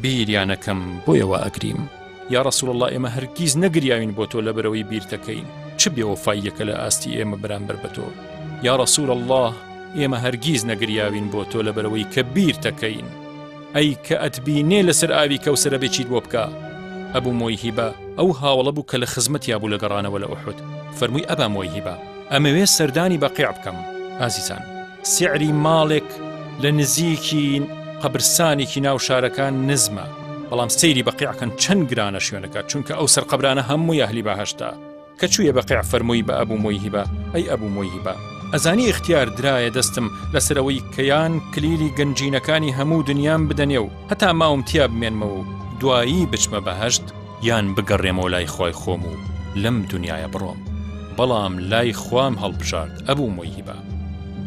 بیریانەکەم بۆیەوە ئەگریم. یا ڕەسوول الله ئێمە هەرگیز نەگریاوین بۆ تۆ لەبەرەوەی بیرتەکەین. چ بێوەفاییەکە لە ئاستی ئێمە بەرامبەر بە تۆ؟ یا ڕەسوول الله ئێمە هەرگیز نەگریاوین بۆ تۆ لەبەرەوەی کە بیرتەکەین. ئەی کە ئەتبینێ لەسەر ئاوی کەوسەرە بێچیت بۆ بکە. ئەبوو مۆیهیبە ئەو هاوڵە بوو کە لە خزمەتیا بوو لە گەڕانەوە لە ئوحود. فەرمووی ئەبا مۆیهیبە ئەمەوێ سەردانی بەقیع بکەم. ئازیزان، سیعری ماڵێک لە نزیکی قەبرستانێکی ناو شارەکان نزمە، بەڵام سەیری بەقیعکەن چەند گرانە شوێنەکە، چونکە ئەو سەر قەبرانە هەمووی ئەهلی بەهەشتا. کە چوویە بەقیع فەرمووی بە ئەبوو مۆیهیبە ئەی ئەبوو مۆیهیبە، ئەزانی اختیار درایە دەستم لەسەرەوەی کەیان کلیلی گەنجینەکانی هەموو دنیام بدەنێ و هەتا ماوم تیا بمێنمەوە و دوایی بچمە بەهەشت، یان بگەڕێمەوە لای خۆی خۆم و لەم دنیایە بڕۆم. بەڵام لای خوام هەڵبژارد. ئەبوو مۆیهیبە.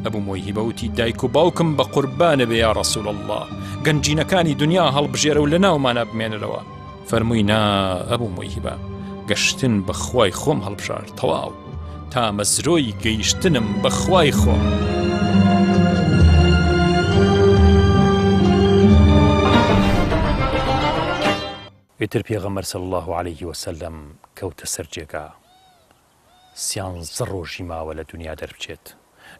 ئەبوو مۆیهیبە وتی دایک و باوکم بە قوربانە بێ یا ڕەسوول الله، گەنجینەکانی دنیا هەڵبژێرە و لە ناومانە بمێنەرەوە. فەرمووی نا ئەبوو مۆیهیبە، گەشتن بە خوای خۆم هەڵبژارد تەواو، تا مەزرۆی گەیشتنم بە خوای خۆم. ئیتر پێغەمبەر صلی الله عليه وسلم کەوتە سەر جێگا. 13 ڕۆژی ماوە لە دنیا دەربچێت.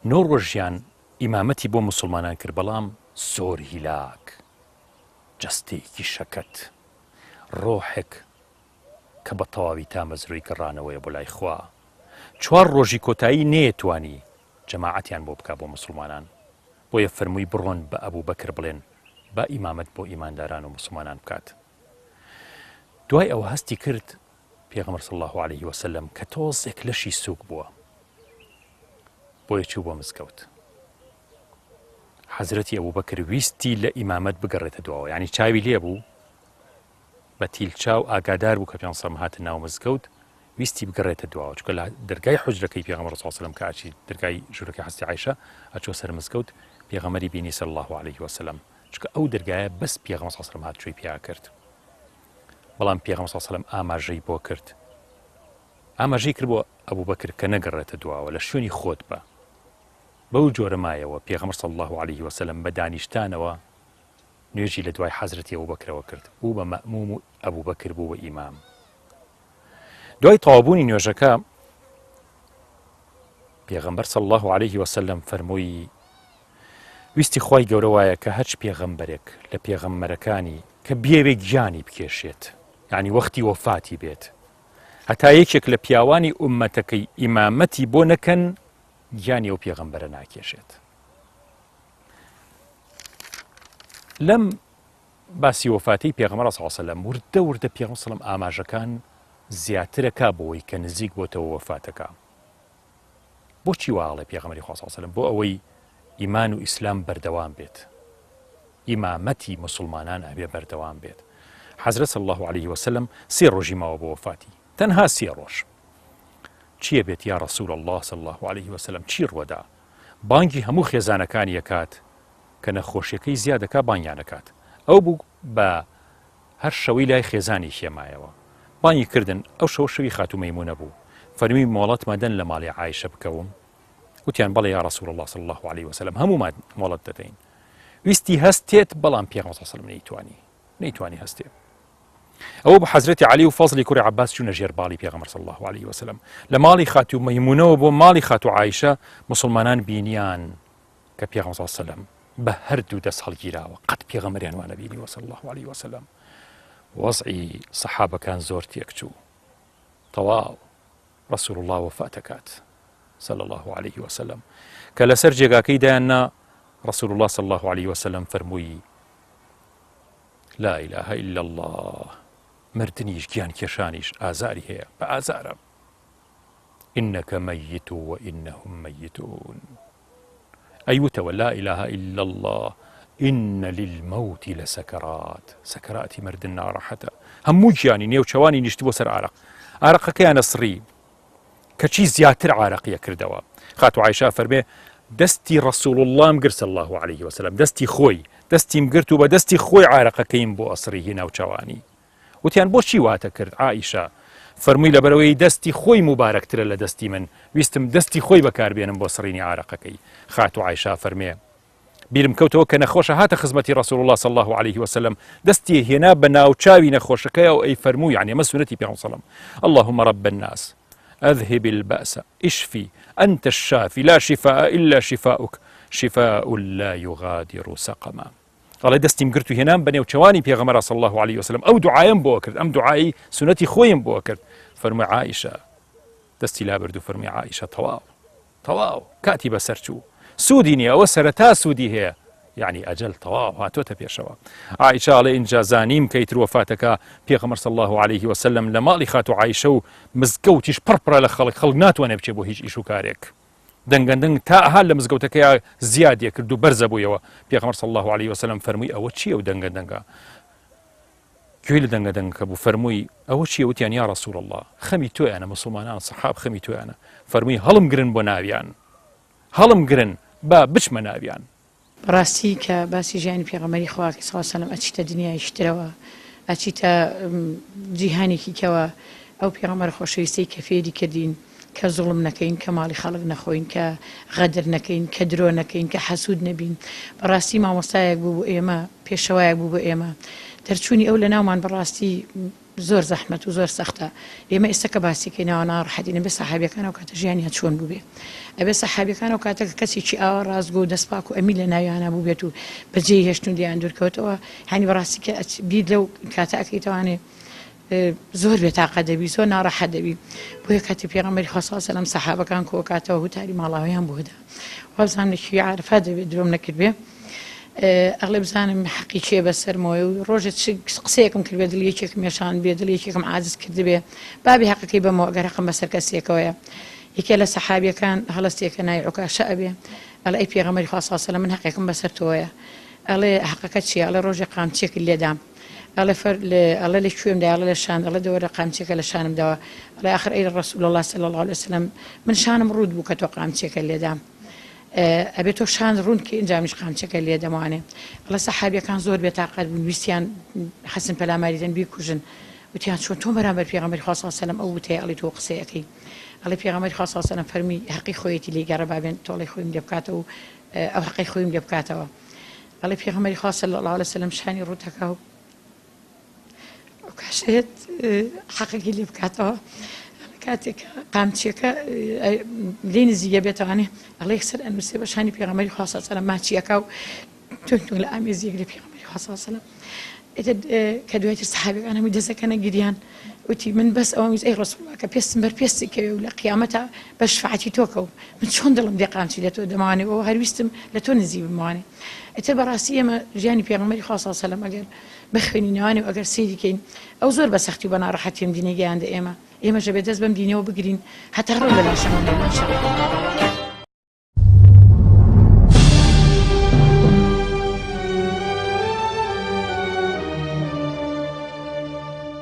9 ڕۆژیان ئیمامەتی بۆ موسڵمانان کرد، بەڵام زۆر هیلاک، جەستەیەکی شەکەت، ڕۆحێک کە بە تەواوی تا مەزرۆی گەڕانەوەیە بۆ لای خوا. 4 ڕۆژی کۆتایی نێتوانی جەماعەتیان بۆ بکا بۆ موسڵمانان. بۆیە فەرمووی بڕۆن بە ئەبوو بەکر بڵێن با ئیمامەت بۆ ئیمانداران و موسڵمانان بکات. دوای ئەوە هەستی کرد پێغەمبەر صلی الله عليه وسلم کە تۆزێک لەشی سووک بووە، بۆیە چوو بۆ مزگەوت. حەزرەتی ئەبوو بەکر ویستی لە ئیمامەت بگەڕێتە دواوە، یعنی چاوی لێ بوو بە تیلچاو ئاگادار بوو کە پێغەمبەر هاتە ناو مزگەوت، ویستی بگەڕێتە دواوە، چونکە لە دەرگای حوجرەکەی پێغەمبەر صلی الله عليه وسلم کە ئاچی دەرگای ژوورەکەی حەزرەتی عایشە ئەچوە سەر مزگەوت، پێغەمبەری بینی صلی الله عليه وسلم، چونکە ئەو دەرگایە بەس پێغەمبەر صلی الله عليه وسلم هاتووی پیا کرد. بەڵام پێغەمبەر صلی الله عليه وسلم ئاماژەی بۆ کرد، ئاماژەی کرد بۆ ئەبوو بەکر کە نەگەڕێتە دواوە، لە شوێنی خۆت بە. بەو جۆرە مایەوە پێغەمبەر صلی الله عليه وسلم بە دانیشتانەوە نوێژی لە دوای حەزرەتی ئەبوو بەکرەوە کرد، بوو بە مەئموم و ئەبوو بەکر بوو بە ئیمام. دوای تەوابوونی نوێژەکە پێغەمبەر صلی الله عليه وسلم فەرمووی ویستی خوای گەورە وایە کە هەچ پێغەمبەرێک لە پێغەمبەرەکانی کە بێوێ گیانی بکێشێت، یعنی وەختی وەفاتی بێت، هەتا یەکێک لە پیاوانی ئومەتەکەی ئیمامەتی بۆ نەکەن، گیانی ئەو پێغەمبەرە ناکێشێت. لەم باسی وەفاتی پێغەمبەر صلی الله عليه وسلم وردە وردە پێغەمبەر صلی الله عليه وسلم ئاماژەکان زیاترەکە بۆەوەی کە نزیک بۆتەوە وەفاتەکە. بۆچی واڵێ پێغەمبەری خوا صلی الله عليه وسلم؟ بۆ ئەوەی ئیمان و ئیسلام بەردەوام بێت، ئیمامەتی مسلمانان ئەبێ بەردەوام بێت. حەزرەت صلی الله عليه وسلم 3 ڕۆژی ماوە بۆ وەفاتی، تەنها 3 ڕۆژ. چییە بێت یا ڕەسوول الله صلی الله عليه وسلم؟ چی ڕوەدا؟ بانگی هەموو خێزانەکانی یەکات کە نەخۆشیەکەی زیادەکە بانگیانەکات. ئەو بوو بە هەر شەوی لای خێزانی شێمایەوە بانگی کردن. ئەو شەوی خاتوو مەیمونە بوو، فەرمی مۆڵەت مەدەن لە ماڵی عایشە بکەوم. وتیان بەڵێ یا ڕەسوول الله صلی الله عليه وسلم، هەموومان مۆڵەت دەدەین. ویستی هەستێت، بەڵام پێغەمبەر صلی الله عليه وسلم نەیتوانی هەستێت. ئەوە بە حەزرەتی عەلی و فەزلی کوڕی عەباس چوونە ژێر باڵی پێغەمبەر صلی الله عليه وسلم. لە ماڵی خاتوو مەیمونەوە بۆ ماڵی خاتوو عایشە مسلمانان بینیان کە پێغەمبەر صلی الله عليه وسلم بە هەردوو دەست هەڵگیراوە، قەت پێغەمبەریان وانە بینیوە صلی الله عليه وسلم. وەزعی سەحابەکان زۆر تێک چوو، تەواو ڕەسوول الله وەفات دەکات صلی الله عليه وسلم. کە لەسەر جێگاکەی دایاننا ڕەسوول الله صلی الله عليه وسلم فەرمووی لا إله إلا الله، مردنیش گیان کێشانیش ئازاری هەیە، بە ئازارە. إنك ميت وإنهم ميتون، أيوتەوە لا إله إلا الله إن للموت لسكرات سكرات مردن ناڕەحەتە هەموو گیانی نێوچەوانی نیشت بۆ سەر ئارەق ئارەقەکەیانە سڕی کەچی زیاتر عارەقیە کردەوە خاتو عایشە فەرمێ دەستی ڕەسوڵ اللهم گرت صلی الله عليه وسلم دەستی خۆی دەستیم گرت و بە دەستی خۆی عارەقەکەیم بۆ ئەسڕی ناوچەوانی وتیان بۆ چی واتە کرد عائیشە فەرمووی لەبەرەوەی دەستی خۆی مبارەکترە لە دەستی من ویستم دەستی خۆی بەکاربێنم بۆ سڕینی عارەقەکەی خاتو عایشە فەرمێ بیرم کەوتەوە کە نەخۆشە هاتە خزمەتی ڕەسوڵ الله صلی الله عليه وسلم دەستی هێنا بە ناوچاوی نەخۆشەکەی و ئەی فەرمووی یعنی ئەمە سونەتی پێغەمبەر صلی الله عليه وسلم اللهم رب الناس أذهب البأس اشفي أنت الشافي لا شفاء إلا شفاؤك شفاء لا يغادر سقما قال دەستیم گرت و هێنام بە نێوچەوانی پێغەمبەر صلی الله عليه وسلم ئەو دوعایم بۆ کرد ئەم دوعای سونەتی خۆیم بۆ کرد فەرمووی عائیشە دەستی لا برد و فەرمووی عائیشە تەواو کاتی بەسەر چوو سوودی نییە ئەوە سەرەتا سوودی هەیە یعنی ئەجەل تەواو هاتۆتە پێشەوە عائیشە ئەڵێ ئینجا زانیم کەیتر وەفاتەکە پێغەمبەر صلی الله عليه وسلم لە ماڵی خاتو عایشە و مزگەوتیش پڕپڕە لە خەڵک ناتوانێ بچێ بۆ هیچ ئیش و کارێک دەنگەندەنگ تا هەر لە مزگەوتەکەی زیادیە کرد و بەرزە بوویەوە پێغەمبەر صلی الله عليه وسلم فەرمووی ئەوە چییە و دەنگەندەنگە گوێی لە دەنگەدەنگ کەبوو فەرمووی ئەوە چییە وتیان یا ڕەسوڵ الله خەمی تۆیانە موسڵمانان سەحاب خەمی تۆیانە فەرمووی هەڵم گرن بۆ ناویان هەڵم گرن با بچمە ناویان بەڕاستی کە باسی ژیانی پێغەمبەری خوا صلی الله علیه و سلم ئەچیتە دنیای شترەوە ئەچیتە جیهانێکی کەوە ئەو پێغەمبەر خۆشەویستەی کە فێری کردین کە زوڵم نەکەین کە ماڵی خەڵک نەخۆین کە غەدر نەکەین کە درۆ نەکەین کە حەسوود نەبین بەڕاستی مامۆستایەک بوو بۆ ئێمە پێشەوایەک بوو بۆ ئێمە دەرچوونی ئەو لە ناومان بەڕاستی زۆر زەحمەت و زۆر سەختە ئێمە ئێستا کە باسیکەی ناوە ناڕەحەتین بێ سەحابیەکانەوە کاتە ژیانیان چۆن بوو بێ ئەبێ سەحابیەکانەوە کاتێک کەسێکی ئاوا ڕازگۆ و دەستپاک و ئەمی لە ناویانە بوو بێت و بەجێی هێشتون دیان دوورکەوتەوە هەنی بەڕاستی کە بیر لەو کاتە ئەکەیتوانێ زۆر بێتاقە دەبی زۆر ناڕەحەت دەبی بۆیە کاتی پێغەمبەری خوا صلی الله علیه و سلم سەحابەکان کۆکاتەوە هوتاری ماڵاویان بۆدا وابزانم لەکوێ عارفە دەبێت درۆم نەکرد بێ ئەغڵێ بزانم حەقی چێ بەسەرمەوەی و ڕۆژێت قسەیەکم کرد بێ دڵ یەکێکم مێشان بێ دڵ یەکێکم عاجز کرد بێ بابی حەقەکەی بەمەوە ئەگەر حەقم بەسەر کەسێکەوەیە یەکێ لە سەحابیەکان هەڵەستێکە ناوی عوکاشە ئەبێ ئەڵێ ئەی پێغەمبەری خوا صلی الله علیه و سلم من حەقێکم بەسەر تۆیە ئەڵێ حەقەکە چییە ئەڵێ ڕۆژێ قامچێک لێدام ئەڵێ لە کوێمدا ئەڵێ لە شان ئەڵێ دەوەرە قامچێکە لە شانم داوە ئەڵێ آخر ئەی ڕەسوڵ الله صلی الله علیه و سلم من شانم ڕوود بوو کە تۆ قامچێکە لێدام ئەبێت تۆ شان ڕوون کە ئینجامیش قامچەکە لێ دەمانێ ئەڵە سەحابیەکان زۆر بێتاقەت بوون ویستیان حەسن پەلاماریدەن بیکوژن وتیان چۆن تۆ بەرامبەر پێغەمبەری خوا صلی الله علیه و سلم ئەو وتەیە ئەڵێ تۆ قسەیەکەی ئەڵێ پێغەمبەری خوا صلی الله علیه و سلم فەرمی حەقی خۆیەتی لێگەڕە بابێن تۆڵی خۆیم لێ بکاتەوە و ئەو حەقی خۆیم لێ بکاتەوە ئەڵێ پێغەمبەری خوا صلی الله علیه و سلم شانی ڕووتەکە و کاشێت حەقێکی لێ بکاتەوە کاتێک قامچیەکە لێ نزیگە بێتەوانێ ئەڵێ یەکسەر ئەنووسێ بە شانی پێغەمبەری خوا صلی الله علیه و سلم ماچیەکە و تونگ لە ئامێزیەک لە پێغەمبەری خوا صلی الله علیه و سلم کە دوایتر سەحابەکان هەمووی دەستەکەنە گریان وتی من بەس ئەوە ویست ئەی ڕەسوڵ الله کە پێستم بەر پێستێکەوێ و لە قیامەتە بە شفاعەتی تۆکە و من چۆن دڵم دێ قامچی لە تۆ دەمانێ و هەرویستم لە تۆ نزیک بمانێ ئێتر بەڕاستی ئێمە ژیانی پێغەمبەری خوا صلی الله علیه و سلم ئەگەر بخوێنینەوانێ و ئەگەر سەیری کەین ئەو زۆر بە سەختی و بە ناڕەحەتیم دینەی گەیاندە ئێمە ژەبێ دەست بەم دینەوە بگرین هەتا ڕۆ لە لاشەمان بێن ئینشاءالله.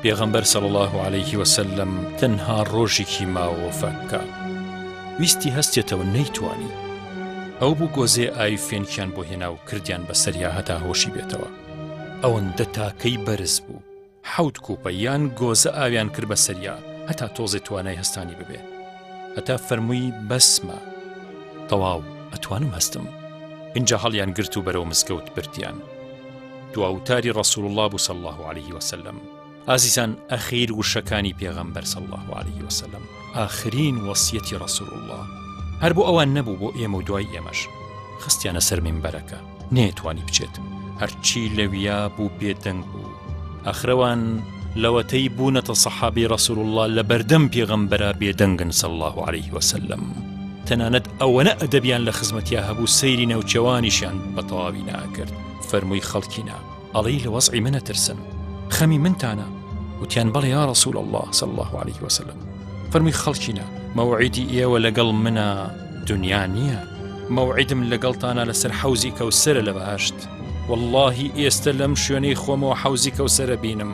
پێغەمبەر صلی الله عليه وسلم تەنها ڕۆژێکی ماوە وەفاتکە ویستی هەستێتەوە نەیتوانی ئەو بوو گۆزێ ئاوی فێنکیان بۆ هێنا و کردیان بەسەریا هەتا هۆشی بێتەوە ئەوەندە تاکەی بەرز بوو حەوت کوپە یان گۆزە ئاویان کرد بەسەریا هەتا تۆزێ توانای هەستانی ببێ هەتا فەرمووی بەسمە تەواو ئەتوانم هەستم اینجا هەڵیان گرت و بەرەو مزگەوت برتیان دواوتاری ڕەسوڵ الله بوو صلی الله عليه وسلم. ئازیزان ئەخیر وشەکانی پێغەمبەر صلی الله عليه وسلم ئاخرین وەسیەتی ڕەسوڵ الله هەر بۆ ئەوان نەبوو بۆ ئێمە و دوای ئێمەش خستیانە سەر مینبەرەکە نێتوانی بچێت هەرچی لەویا بوو بێدەنگ بوو ئەخرەوان لەوەتەی بوونەتە سەحابی ڕەسوڵ الله لە بەردەم پێغەمبەرە بێدەنگن صلی الله عليه وسلم تەنانەت ئەوەنە ئەدەبیان لە خزمەتیا هەبوو سەیری نەوچەوانیشیان بە تەواوی ناکرد فەرمووی خەڵکینە ئەڵێی لە وەزعی منە ترسن خەمی منتانە وتیان بەڵێ یا ڕەسوڵ الله صلی الله عليه وسلم فەرمووی خەڵکینە مەوعیدی ئێوە لەگەڵ منە دنیا نییە مەوعیدم لەگەڵتانە لەسەر حەوزی کەوسەرە لە بەهەشت واللهی ئێستا لەم شوێنەی خۆمەوە حەوزی کەوسەرە بینم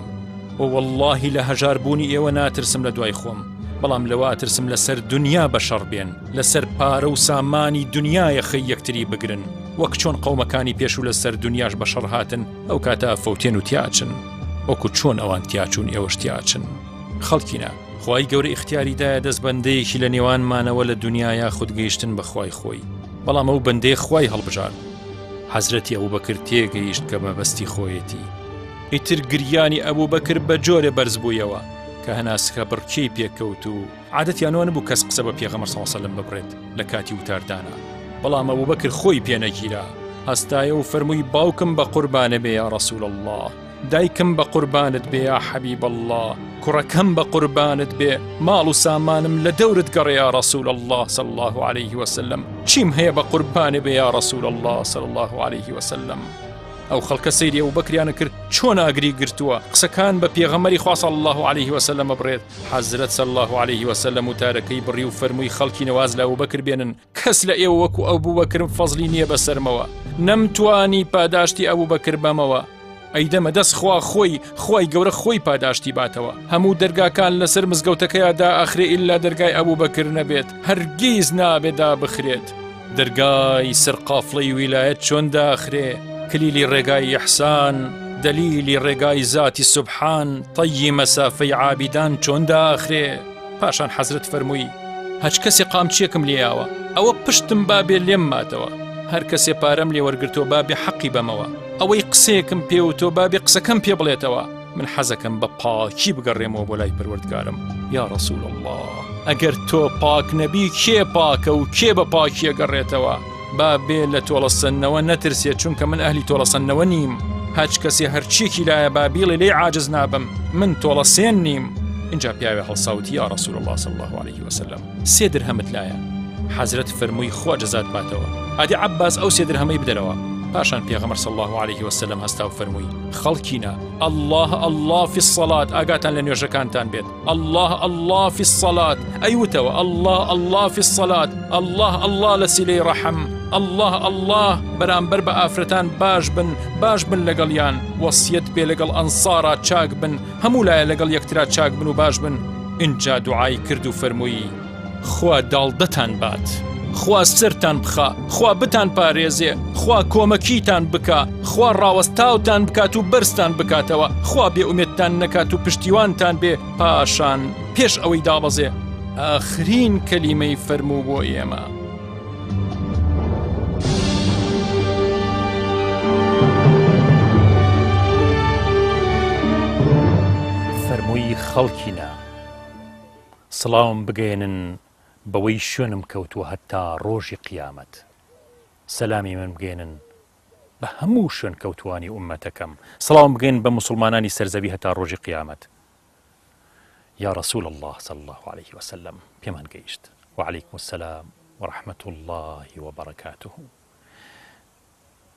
و واللهی لە هەژاربوونی ئێوە ناترسم لە دوای خۆم بەڵام لەوە ئاترسم لەسەر دنیا بەشەڕ بێن لەسەر پارە و سامانی دنیای خەی یەکتری بگرن وەک چۆن قەومەکانی پێش و لەسەر دنیاش بەشەڕ هاتن ئەو کاتە فەوتێن و تیاچن وەکو چۆن ئەوان تیاچون ئێوەش تیاچن خەڵکینە خوای گەورە ئیختیاریدایە دەستبەندەیەکی لە نێوانمانەوە لە دنیاە خودگەیشتن بەخوای خۆی بەڵام ئەو بەندەی خوای هەڵبژار حەزرەتی ئەبوبەکر تێگەیشت کە مەبەستی خۆیەتی ئیتر گریانی ئەبوبەکر بە جۆرە بەرز بوویەوە کە هەناسکە بڕکەی پێکەوت و عادەتیانەوە نەبوو کەس قسە بە پێغەمبەر صلی الله علیه و سلم ببڕێت لە کاتی وتاردانە بەڵام ئەبوبەکر خۆی پێنەگیرا هەستایە و فەرمووی باوکم بە قوربانە بێ یا ڕەسوول الله دایکم بە قوربانت بێ یا حەبیب الله کوڕەکەم بە قوربانت بێ ماڵ و سامانم لە دەورت گەڕێ یا ڕەسوول الله صلی الله عليه وسلم چیم هەیە بە قوربانە بێ یا ڕەسوول الله صلی الله عليه وسلم ئەو خەڵکە سەیری ئەبوبەکریانە کرد چۆن ئاگری گرتووە قسەکان بە پێغەمبەری خوا صلی الله عليه وسلم بڕێت حەزرەت صلی الله عليه وسلم وتارەکەی بڕی و فەرمووی خەڵکی نەواز لە ئەبوبەکر بێنن کەس لە ئێوە وەکو ئەبوبەکرم فەزلی نییە بەسەرمەوە نەمتوانی پاداشتی ئەبوبەکر بەمەوە ئەیدەمە دەست خوای گەورە خۆی پاداشتی باتەوە هەموو دەرگاکان لەسەر مزگەوتەکەیدا ئەخرێ ئیلا دەرگای ئەبوبەکر نەبێت هەرگیز نابێدا بخرێت دەرگای سەرقافڵەی ویلایەت چۆن داخرێ کلیلی ڕێگای ئیحسان دەلیلی ڕێگای زاتی سوبحان طەیی مەسافەی عابیدان چۆن داخرێ پاشان حەزرەت فەرمووی هەچ کەسێ قامچیەکم لێیاوە ئەوە پشتم بابێ لێم ماتەوە هەر کەسێ پارەم لێ وەرگرتۆ بابێ حەقی بەمەوە ئەوەی قسەیەکم پێوتۆ بابێ قسەکەم پێ بڵێتەوە من حەزەکەم بە پاکی بگەڕێمەوە بۆ لای پەروەردگارم یا ڕەسوول الله ئەگەر تۆ پاک نەبی کێ پاکە و کێ بە پاکیە گەڕێتەوە بابێ لە تۆڵەسەنەوە نەترسێت چونکە من ئەهلی تۆڵەسەنەوە نیم هەچ کەسێ هەرچیەکی لایە بابیڵێ لێ عاجز نابم من تۆڵەسێن نیم اینجا پیاوێ هەڵساوتی یا ڕەسوول الله صلی الله عليه وسلم 3 درهەمت لایە حەزرەت فەرمووی خوا جەزات باتەوە ئادی عەباس ئەو 3 درهەمەی بدەرەوە پاشان پێغەمبەر صلی الله عليه وسلم هەستا و فەرمووی خەڵکینە الله في الصلاة ئاگاتان لە نوێژەکانتان بێت الله في الصلاة ئەیوتەوە الله في الصلاة الله لە سیلەی ڕەحم الله بەرامبەر بە ئافرەتان باش بن لەگەڵیان وەسیەت بێ لەگەڵ ئەنسارا چاک بن هەموو لایە لەگەڵ یەکترا چاک بن و باش بن اینجا دوعای کرد و فەرمووی خوا داڵدەتان بات خوا سرتان بخە خوا بتان پارێزێ خوا کۆمەکیتان بکە خوا ڕاوەستاوتان بکات و بەرزتان بکاتەوە خوا بێئومێدتان نەکات و پشتیوانتان بێ پاشان پێش ئەوەی دابەزێ ئاخرین کەلیمەی فەرموو بۆ ئێمە فەرمووی خەڵکینە سڵاوم بگەێنن بەوەی شوێنم کەوتووە هەتا ڕۆژی قیامەت سەلامی من بگەێنن بە هەموو شوێن کەوتوانی ئومەتەکەم سڵاوم بگەێن بە موسڵمانانی سەرزەوی هەتا ڕۆژی قیامەت یا ڕەسوول الله صلی الله عليه وسلم پێمان گەیشت وعليكم السلام ورحمة الله وبركاته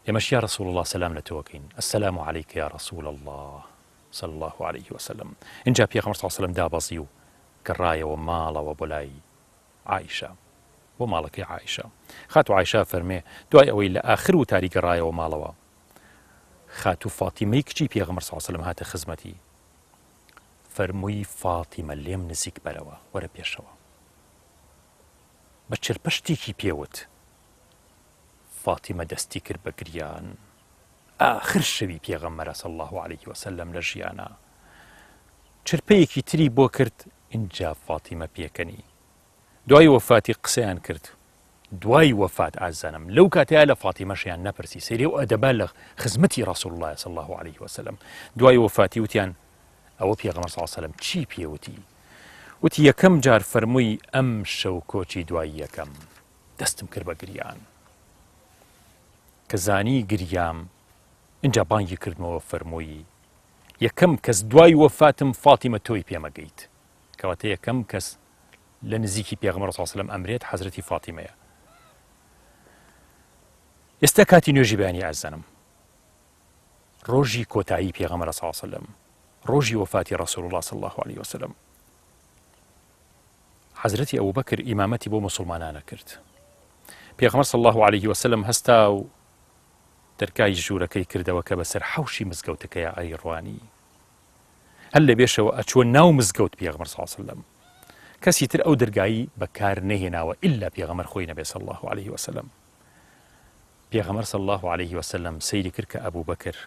ئێمەش یا ڕەسوول الله سەلام لە تۆکەین السلام عليك يا رسول الله صلى الله عليه وسلم اینجا پێغەمبەر صلی الله عليه وسلم دابەزی و گەڕایەوە ماڵەوە بۆ لای عائشە بۆ ماڵەکەی عائشە خاتو عائشە فەرمێ دوای ئەوەی لە ئاخر و تاری گەڕایەوە ماڵەوە خاتو فاتیمەی کچی پێغەمبەر صلی الله عليه وسلم هاتە خزمەتی فەرمووی فاتیمە لێم نزیک بەرەوە وەرە پێشەوە بە چرپەشتێکی پێوت فاتیمە دەستی کرد بە گریان ئاخر شەوی پێغەمبەرە صلی الله عليه وسلم لە ژیانە چرپەیەکی تری بۆ کرد اینجا فاتیمە پێکەنی دوای وەفاتی قسەیان کرد دوای وەفات ئازانم لەو کاتەیە لە فاتیمەشیان نەپرسی سەیری و ئەدەبا لە خزمەتی ڕەسوول الله صلی الله عليه وسلم دوای وەفاتی وتیان ئەوە پێغەمبەر صلی الله عليه وسلم چی پێوتی وتی یەکەم جار فەرمووی ئەم شەو کۆچی دوای یەکەم دەستم کرد بە گریان کە زانی گریام اینجا بانگی کردمەوە فەرمووی یەکەم کەس دوای وەفاتم فاتیمە تۆی پێمەگەیت کەواتە یەکەم کەس لە نزیکی پێغەمبەر صلی الله عليه وسلم ئەمرێت حەزرەتی فاتیمەیە ئێستا کاتی نوێژی بەیانی ئازانم ڕۆژی کۆتایی پێغەمبەر صلی الله عليه وسلم ڕۆژی وەفاتی ڕەسوول الله صلی الله عليه وسلم حەزرەتی ئەبوبەکر ئیمامەتی بۆ موسڵمانانە کرد پێغەمبەر صلی الله عليه وسلم هەستا و دەرگای ژوورەکەی کردەوە کە بەسەر حەوشی مزگەوتەکەیە ئەیڕوانی هەر لە بێشەوە ئەچوە ناو مزگەوت پێغەمبەر صلی الله عليه وسلم کەسی تر ئەو دەرگایی بەکار نەهێناوە ئیلا پێغەمبەر خۆی نەبێ صلی الله عليه وسلم. پێغەمبەر صلی الله عليه وسلم سەیری کرد کە ئەبوو بەکر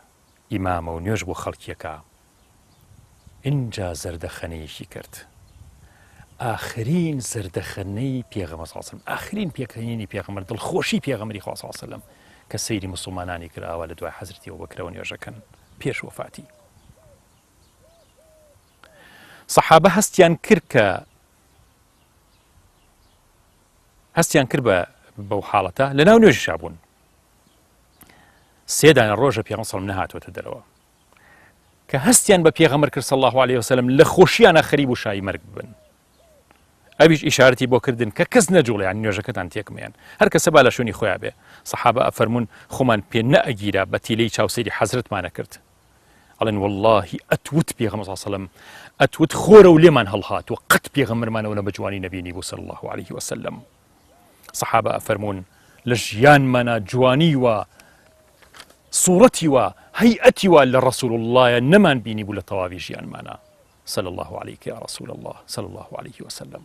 ئیمامە و نوێژ بۆ خەڵکیەکە اینجا زەردەخەنەیەکی کرد ئاخرین زەردەخەنەی پێغەمبەر صلی الله عليه وسلم ئاخرین پێکەنینی پێغەمبەر دڵخۆشی پێغەمبەری خوا صلی الله عليه وسلم کە سەیری موسڵمانانی کراوە لە دوای حەزرەتی ئەبوبەکرەوە نوێژەکەن پێش وەفاتی. سەحابە هەستیان کرد بەو حاڵەتە لە ناو نوێژیشا بوون. سێدانە ڕۆژە پێغەمبەر صلی الله عليه وسلم نەهاتوەتە دەرەوە کە هەستیان بە پێغەمبەر کرد صلی الله عليه وسلم لە خۆشییانە خەریب و شای مەرگ ببن. ئەویش ئیشارەتی بۆ کردن کە کەس نەجوڵێ نوێژەکەتان تێکمێن هەر کەسە با لە شوێنی خۆیان بێ. سەحابە ئەفەرمون خۆمان پێ نەئەگیرا بە تیلەی چاوسەری حەزرەتمانە کرد ئەڵێن وەڵڵاهی ئەتوت پێغەمبەر صلی الله عليه وسلم ئەتوت خۆرە و لێمان هەڵهاتوە قەت پێغەمبەرمانەوە نە بە جوانی نەبینی بوو صلی الله عليه وسلم. سەحابە ئەفەرمون لە ژیانمانە جوانی وە سوورەتی وە هەیئەتی وە لە ڕەسوول اللهە نەمان بینی بوو لە تەواوی ژیانمانە صلی الله عليك يا رسول الله صلى الله عليه وسلم.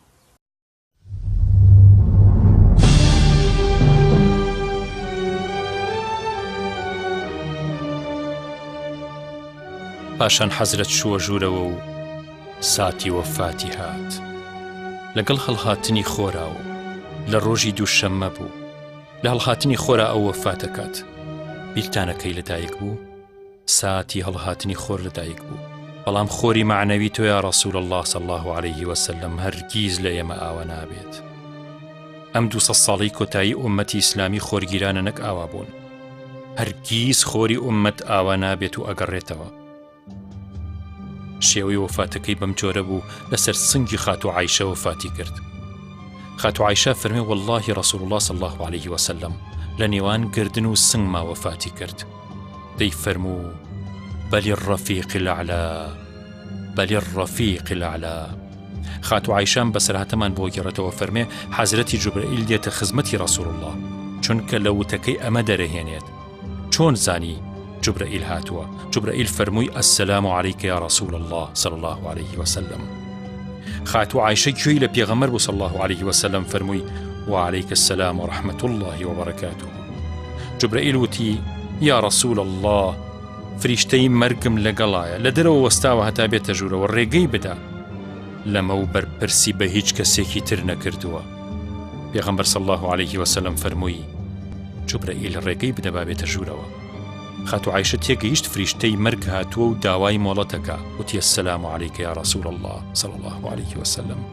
پاشان حەزرەت شووە ژوورەوە و ساتی وەفاتی هات لەگەڵ هەڵهاتنی خۆرا و لە ڕۆژی دووشەممە بوو لە هەڵهاتنی خۆرا ئەو وەفاتەکات. بیرتانەکەی لەدایک بوو ساتی هەڵهاتنی خۆر لەدایک بوو بەڵام خۆری معنەوی تۆ یا ڕەسوول الله صلی الله عليه وسلم هەرگیز لە ئێمە ئاوا نابێت. ئەم 200 ساڵی کۆتایی ئومەتی ئیسلامی خۆرگیرانە نەک ئاوا بوون هەرگیز خۆری ئومەت ئاوا نابێت و ئەگەڕێتەوە. شێوەی وەفاتەکەی بەم جۆرە بوو لەسەر سنگی خاتو عایشە وەفاتی کرد. خاتو عایشە فەرمێ واللهی ڕەسوول الله صلی الله عليه وسلم لە نێوان گردن و سنگ ما وەفاتی کرد. دەی فەرموو بەلی الرەفیق الأعلا بەلی الرەفیق الأعلا. خاتو عایشەم بەسەرهاتەمان بۆ گێڕێتەوە فەرمێ حەزرەتی جوبرەئیل دێتە خزمەتی ڕەسوول الله چونکە لە وتەکەی ئەمە دەرەهێنێت. چۆن زانی جبرائيل هاتوا جبرائيل فرموي السلام عليك يا رسول الله صلى الله عليه وسلم. خاتو عائشة جوي لبيغمر صلى الله عليه وسلم فرموي وعليك السلام ورحمة الله وبركاته. جبرائيل وتي يا رسول الله فريشتي مرقم لقلايا لدرو وستاوى هتا بيت جورا والرقي بدا لمو بربرسي بهيج كسيكي ترنا كردوا. بيغمبر صلى الله عليه وسلم فرموي جبرائيل الرقي بدا بابيت جورا. خاتو عائشة تيجيشت فريشتي مرق هاتوا وداواي مولتك وتي السلام عليك يا رسول الله صلى الله عليه وسلم.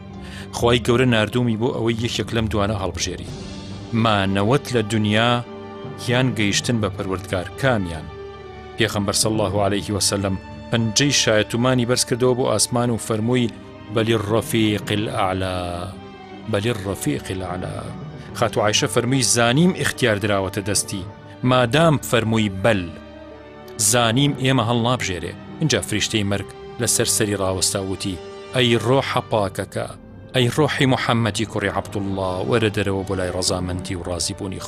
خواي قورا ناردومي بو اوي يكلم دوانا هالبجيري ما نوت للدنيا يان قيشتن بپروردگار كاميان. پیغمبر صلى الله عليه وسلم پنجي شايتماني برس كردو بو آسمان وفرموي بل الرفيق الأعلى بل الرفيق الأعلى. خاتو عائشة فرموي زانيم اختيار دراوة دستي ما دام فرموي بل زانيم ايما هل نابجيري. انجا فريشتي مرق لسرسري راوستاوتي اي روح باكك اي روحي محمدي كوري عبد الله وردر وبولاي رزامنتي ورازبوني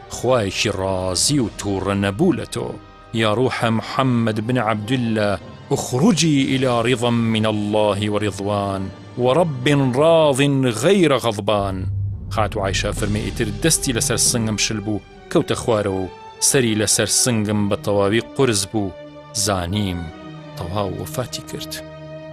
خوايش رازي وتور نبولتو يا روح محمد بن عبد الله اخرجي إلى رضا من الله ورضوان ورب راض غير غضبان. خاتو عائشة فرمي اتر دستي لسر سنگم شلبو كوت خوارو سري لسر سنگم بطواوي قرز بو زانيم طواو وفاتي كرت.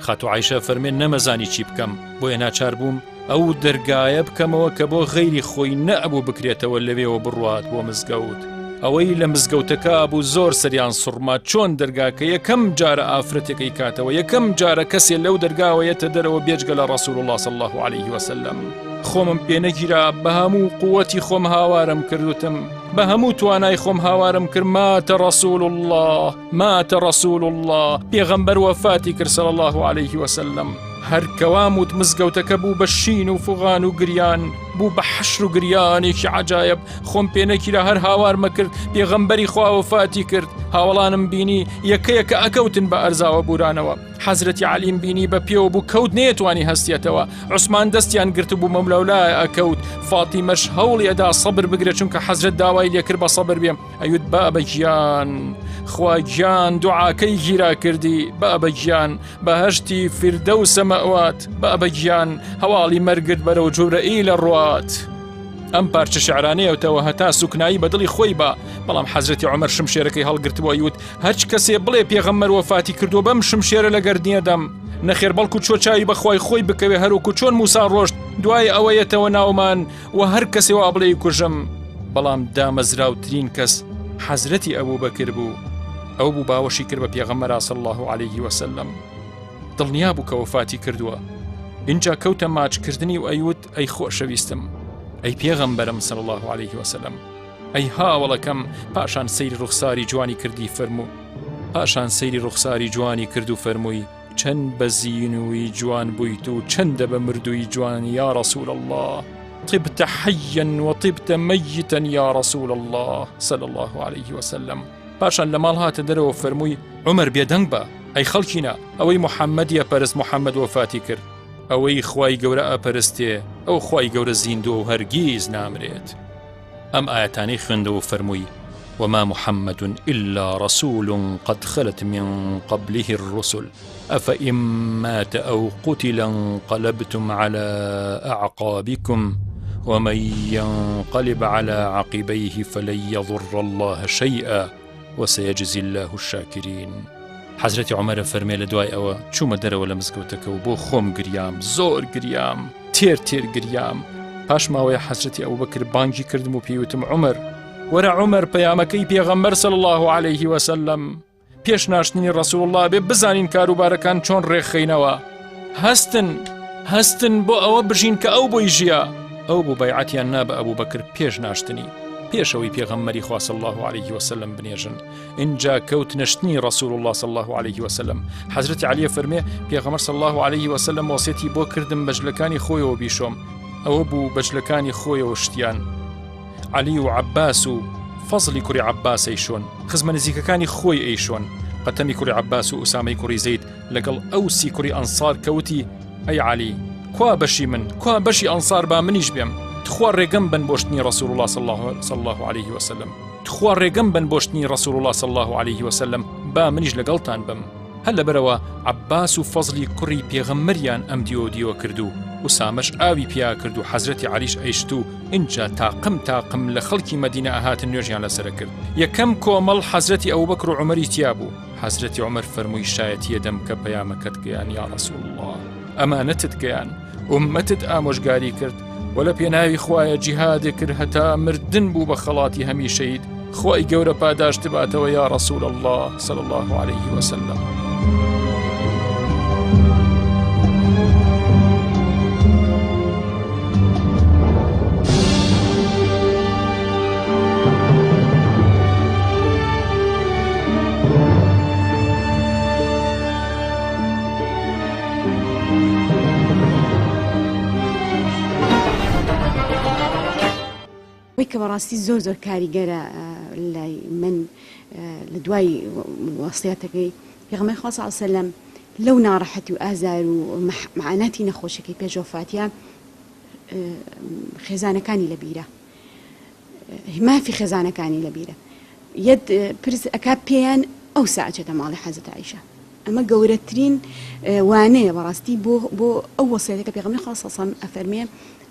خاتو عائشة فرمي نمزاني چي بكم بو ينا چار بوم او درگاية بكم وكبو غيري خوي نأبو بكريتا واللوي وبروات بو مزقود ئەوەی لە مزگەوتەکە بوو زۆر سەریان سوڕما چۆن دەرگاکە یەکەم جارە ئافرەتێکی کاتەوە یەکەم جارە کەسێ لەو دەرگاوەیەتە دەرەوە بێجگە لە ڕەسوول الله صلی الله عليه وسلم. خۆمم پێ نەگیرا بە هەموو قووەتی خۆم هاوارم کردوتم بە هەموو توانای خۆم هاوارم کرد ماتە ڕەسوول الله ماتە ڕەسوول الله. پێغەمبەر وەفاتی کرد صلی الله عليه وسلم. هەر کەواموت مزگەوتەکە بوو بە شین و فوغان و گریان بوو بە حەشر و گریانێکی عەجایب. خۆم پێ نەگیرا هەر هاوارمە کرد پێغەمبەری خوا وەفاتی کرد هاوڵانم بینی یەکەیەکە ئەکەوتن بە ئەرزاوە بورانەوە. حەزرەتی عەلیم بینی بە پێوە بوو کەوت نێتوانی هەستێتەوە. عوسمان دەستیان گرت بوو مەملەولای ئەکەوت. فاتیمەش هەوڵی ئەدا سەبر بگرێت چونکە حەزرەت داوای لێکرد بە سەبر بێم. ئەیوت بابە گیان، خوا گیان دوعاکەی گیرا کردی، بابە گیان بەهەشتی فیردەوسە مەئوات، بابە گیان هەواڵی مەرگت بەرەو جوبرەئیل لە ڕوات. ئەم پارچە شعرانەیەوتەوە هەتا سوکنایی بە دڵی خۆی بە، بەڵام حەزرەتی عومەر شمشێرەکەی هەڵگرتبووە یوت هەرچ کەسێ بڵێ پێغەمبەر وەفاتی کردو بەم شمشێرە لە گەردنیە دەم، نەخێر بەڵکو چۆچاوی بەخوای خۆی بکەوێ هەروکو چۆن موسا ڕۆشت دوای ئەوەیەتەوە ناومان و هەر کەسێ وا بڵێ کوژم. بەڵام دامەزراوترین کەس حەزرەتی ئەبوو بەکر بوو. ئەو بوو باوەشی کرد بە پێغەمبەر صلی الله عليه وسلم، دڵنیا بوو کە وەفاتی کردووە. اینجا کەوتە ماچکردنی و ئەیوت ئەی خۆشەویستم، ئەی پێغەمبەرم صلی الله عليه وسلم، ئەی هاوڵەکەم. پاشان سەیری ڕوخساری جوانی کردی فەرموو، پاشان سەیری ڕوخساری جوانی کرد و فەرمووی چەند بە زینوی جوان بوویت و چەندە بە مردووی جوان یا رسول الله، طبت حيا وطبت ميتا يا رسول الله صلى الله عليه وسلم. پاشان لە ماڵ هاتە دەرەوە فەرمووی عومەر بێدەنگ بە، ئەی خەڵکینە ئەوەی محەممەدیە پەرست محەممەد وەفاتی کرد، ئەوەی خوای گەورە ئەپەرستێ ئەو خوای گەورە زیندوە و هەرگیز نامرێت. ئەم ئاەتانەی خوێندەوە فەرمووی وما محمد إلا رسول قد خلت من قبله الرسل أفإن مات أو قتل انقلبتم على أعقابكم ومن ينقلب على عقبيه فلن يضر الله شيئا وسيجزي الله الشاكرين. حەزرەتی عومەرە فەرمێ لە دوای ئەوە چوومە دەرەوە لە مزگەوتەکە و بۆ خۆم گریام، زۆر گریام، تێر گریام. پاش ماوەیە حەزرەتی ئەبوبەکر بانگی کردم و پێیوتم عومەر وەرە عومەر پەیامەکەی پێغەمبەر صلی الله عليه وسلم پێش ناشتنی ڕەسوڵ الله بێ بزانین کاروبارەکان چۆن ڕێکخەینەوە. هەستن بۆ ئەوە بژین کە ئەو بۆی ژیا. ئەو بوو بەیعەتیان نا بە ئەبوبەکر پێش ناشتنی، پێشەوەی پێغەمبەری خوا صلی الله عليه وسلم بنێژن. اینجا کەوت نشتنی ڕەسوڵ الله صلی الله عليه وسلم. حەزرەتی عەلیە فەرمێ پێغەمبەر صلی الله عليه وسلم وەسیەتی بۆ کردم بەجلەکانی خۆیەوە بیشۆم. ئەوە بوو بەجلەکانی خۆیەوە شتیان. عەلی و عەباس و فەزلی کوڕی عەباس ئەیشۆن، خزمە نزیکەکانی خۆی ئەیشۆن. قەتەمی کوڕی عەباس و ئوسامەی کوڕی زەید لەگەڵ ئەوسی کوڕی ئەنسار کەوتی ئەی عەلی کوا بەشی من، کوا بەشی ئەنسار با منیش بێم. تخوا ڕێگەم بن بۆشتنی ڕەسوڵ الله صلی الله عليه وسلم، تخوا ڕێگەم بن بۆشتنی ڕەسوڵ الله صلی الله عليه وسلم، با منیش لەگەڵتان بم. هەر لەبەرەوە عەباس و فەزلی کوڕی پێغەمبەریان ئەم دیوە کردو، ئوسامەش ئاوی پیا کرد و حەزرەتی عەلیش ئەیشت و اینجا تاقم لە خەڵکی مەدینە ئاهاتن نوێژیان لەسرە کرد. یەکەم کۆمەڵ حەزرەتی ئەبوبەکر و عومەری تیا بوو. حەزرەتی عومەر فەرمووی شایەتیە دەم کە پەیامەکەت گەیان یا ڕەسوڵ الله، ئەمانەتت گەیان، ئوممەتت ئامۆژگاری کرد و لە پێناوی خوایە جیهادێ کرد هەتا مردن بوو بە خەڵاتی هەمیشەیت. خوای گەورە پاداشت باتەوە یا ڕەسوڵ الله صلی الله عليه وسلم. کە بەڕاستی زۆر کاریگەرە لای من لە دوای وەسیەتەکەی پێغەمبەر خوا صلی الله علیه وسلم لەو ناڕەحەتی و ئازار و معاناتی نەخۆشەکەی پێش وەفاتیە خێزانەکانی لەبیرە، مافی خێزانەکانی لەبیرە. یەک پرس ئەکا پێیان ئەو ساعەتە ماڵی حەزرەت عایشە. ئەمە گەورەترین وانەیە بەڕاستی بۆ ئەو وەسیەتەکە پێغەمبەر خوا صلی الله علیه وسلم ئەفەرمێ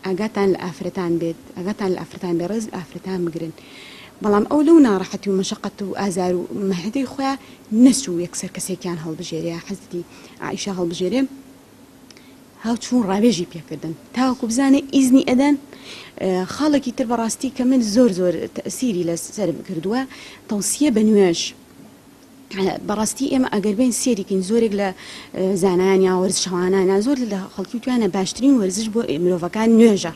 ئاگاتان لە ئافرەتان بێت، ئاگاتان لە ئافرەتان بێ، ڕێز ئافرەتان بگرن. بەڵام ئەو لەو ناڕەحەتی و مەشەقەت و ئازار و مەحنەتەی خۆیان نەچوو یەکسەر کەسێکیان هەڵبژێرێ، حەزرەتی عایشە هەڵبژێرێ، هاوچوون ڕاوێژی پێکردن تاوەکو بزانێ ئیزنی ئەدەن. خاڵێکی تر بەڕاستی کە من زۆر تەئسیری لەسەرم کردووە تەوسیە بە نوێژ. بەڕاستی ئێمە ئەگەر بین سێریکەین زۆرێک لە زانایان یا وەرزشەوانان زۆر لە خەڵکی توانە باشترین وەرزش بۆ مرۆڤەکان نوێژە.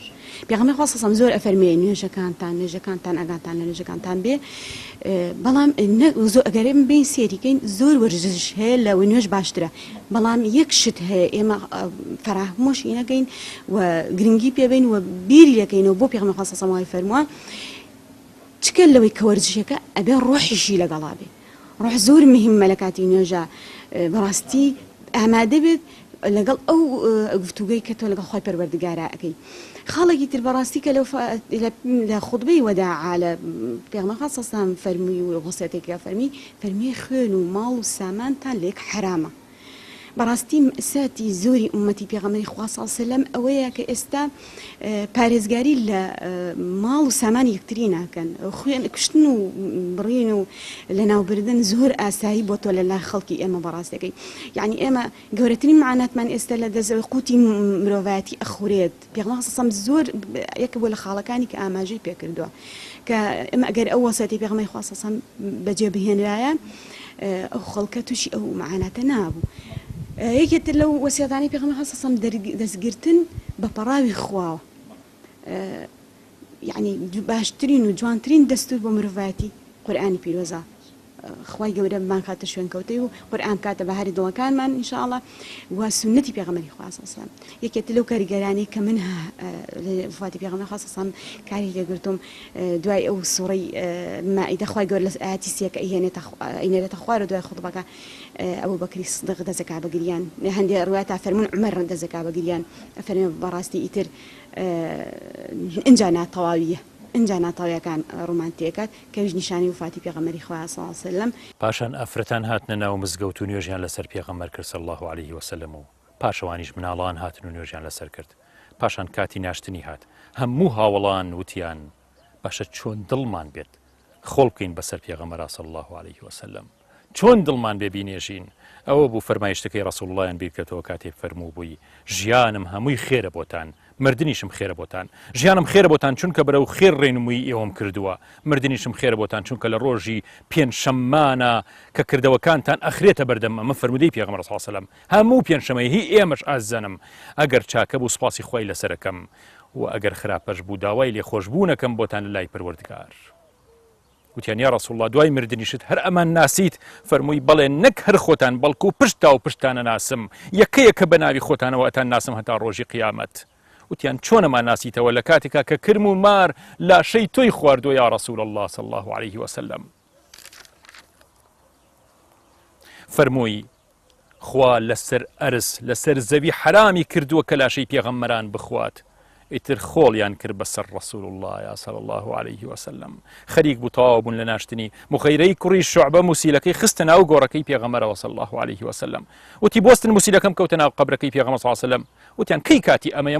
پێغەمبەر خوا صلی الله علیه وسلم زۆر ئەفەرمێ نوێژەکانتان ئەگاتان لە نوێژەکانتان بێ. بەڵام ئەگەر ئێمە بین سێریکەین زۆر وەرزش هەیە لە نوێژ باشترە، بەڵام یەک شت هەیە ئێمە فەراهمۆشی نەکەین و گرنگی پێبین و بیری لەکەینەوە بۆ پێغەمبەر خوا صلی الله علیه وسلم فەرمووە چکە لەوەی کە وەرزشەکە ئەبێ ڕۆحیشی لەگەڵا بێ، ڕۆح زۆر مهمە لە کاتی نوێژە بەڕاستی ئامادە بێت لەگەڵ ئەو گفتوگەی کە تۆ لەگەڵ خۆی پەروەردگارە ئەەکەی خاڵێکی تر بەڕاستی کە لە خوتبەی وەداع لە پێغەمبەر سەڵسەلام فەرمووی و وەسیەتێکە فەرمی خوێن و ماڵ و سامانتان لێک حرامە بەڕاستی ساتی زۆری ئومەتی پێغەمبەری خوا سەڵ سەلەم ئەوەیە کە ئێستا پارێزگاری لە ماڵ و سامان یەکتری ناکەن خوێن کوشتن و بڕین و لە ناوبردن زۆر ئاسایی بۆ تۆ لە لای خەڵکی ئێمە بەڕاستەکەی یعنی ئێمە گەورەترین معاناتمان ئێستا لە دەستەوەی قوتی مرۆڤایەتی ئەخورێت پێغەمبەر سەڵسەلام زۆر یەکە بۆ لە خاڵەکانی کە ئاماژەی پێکردووە کە ئێمە ئەگەر ئەو وەسیەتی پێغەمبەری خوا سەڵ سەلام بەجێ بهێنرایە ئەو خەڵکە تووشی ئەو معاناتە نابوو یەکێتر لەو وەسیەتانی پێغەمبەر خوا سەڵ سەلام دەستگرتن بە پەڕاوی خواوە یعنی باشترین و جوانترین دەستور بۆ مرۆڤایەتی قورئانی پیرۆزە خوای گەورە بمان کاتە شوێنکەوتەی و قورئان کاتە بەهاری دڵەکانمان ئینشاءڵڵا و سنەتی پێغەمبەری خوا سەڵ سەلام یەکێتر لەو کاریگەرانەی کە من لە وفاتی پێغەمبەر خوا سەڵ سەلام کاری لێگرتم دوای ئەو سوڕەی مائیدە خوای گەورە لە ئاەتی سێکە ئەینێرێتە خوارە دوای خوتبەکە ئەبوو بەکری سیدیق دەزەکا بەگریان هەندێک ڕوایەتە فەرموون عومەر دەزەکا بەگریان فەرمێ بەڕاستی ئیتر ئینجا ناتەواویە ئینجا ناتەواویەکان ڕومانتیەکات کەویش نیشانی وفاتی پێغەمبەری خوا سەڵ سەلەم پاشان ئەفرەتان هاتنە ناو مزگەوت و نوێژیان لەسەر پێغەمبەر کرد صلی الله علیه وسلم و پاشەوانیش مناڵان هاتن و نوێژیان لەسەر کرد پاشان کاتی ناشتنی هات هەموو هاوڵان وتیان باشە چۆن دڵمان بێت خۆڵ بکەین بەسەر پێغەمبەر صلی الله علیه وسلم چۆن دڵمان ببینێژین ئەوە بوو فەرمایشتەکەی ڕەسوڵ اللهیان بیرکردەوە کاتێک فەرموو بووی ژیانم هەمووی خێرە بۆتان مردنیشم خێرە بۆتان ژیانم خێرە بۆتان چونکە بەرەو خێر ڕێنمووی ئێوەم کردووە مردنیشم خێرە بۆتان چونکە لە ڕۆژی پێنجشەممانە کە کردەوەکانتان ئەخرێتە بەردەم ئەمە فەرمودەی پێغەمبەر صلی الله علیه وسلم هەموو پێنجشەمەی هی ئێمەش ئازانم ئەگەر چاکە بوو سوپاسی خۆی لەسەرەکەم و ئەگەر خراپەش بوو داوای لێخۆشبوونەکەم بۆتان لە لای پەروەردگار وتیان یا ڕەسوڵ الله دوای مردنیشت هەر ئەمان ناسیت فەرمووی بەڵێ نەک هەر خۆتان بەڵکو پشتا و پشتانە ناسم یەکەیەکە بە ناوی خۆتانەوە ئەتان ناسم هەتا ڕۆژی قیامەت وتیان چۆنەمان ناسیتەوە لە کاتێکا کە کرم و مار لاشەی تۆی خواردووە یا ڕەسوڵ الله صلی الله علیه وسلم فەرمووی خوا لەسەر ئەرز لەسەر زەوی حرامی کردووە کە لاشەی پێغەمبەران بخوات ئیتر خۆڵیان کرد بەسەر ڕەسوڵ الله صلی الله علیه وسلم خەریک بوو تەواو بوون لە ناشتنی مخەیرەی کوڕی شوعبە موسیلەکەی خستە ناو گۆڕەکەی پێغەمبەرەوە صلی الله علیه وسلم وتی بۆستن موسیلەکەم کەوتە ناو قەبرەکەی پێغەمبەر صلی الله علیه وسلم وتیان کەی کاتی ئەمەیە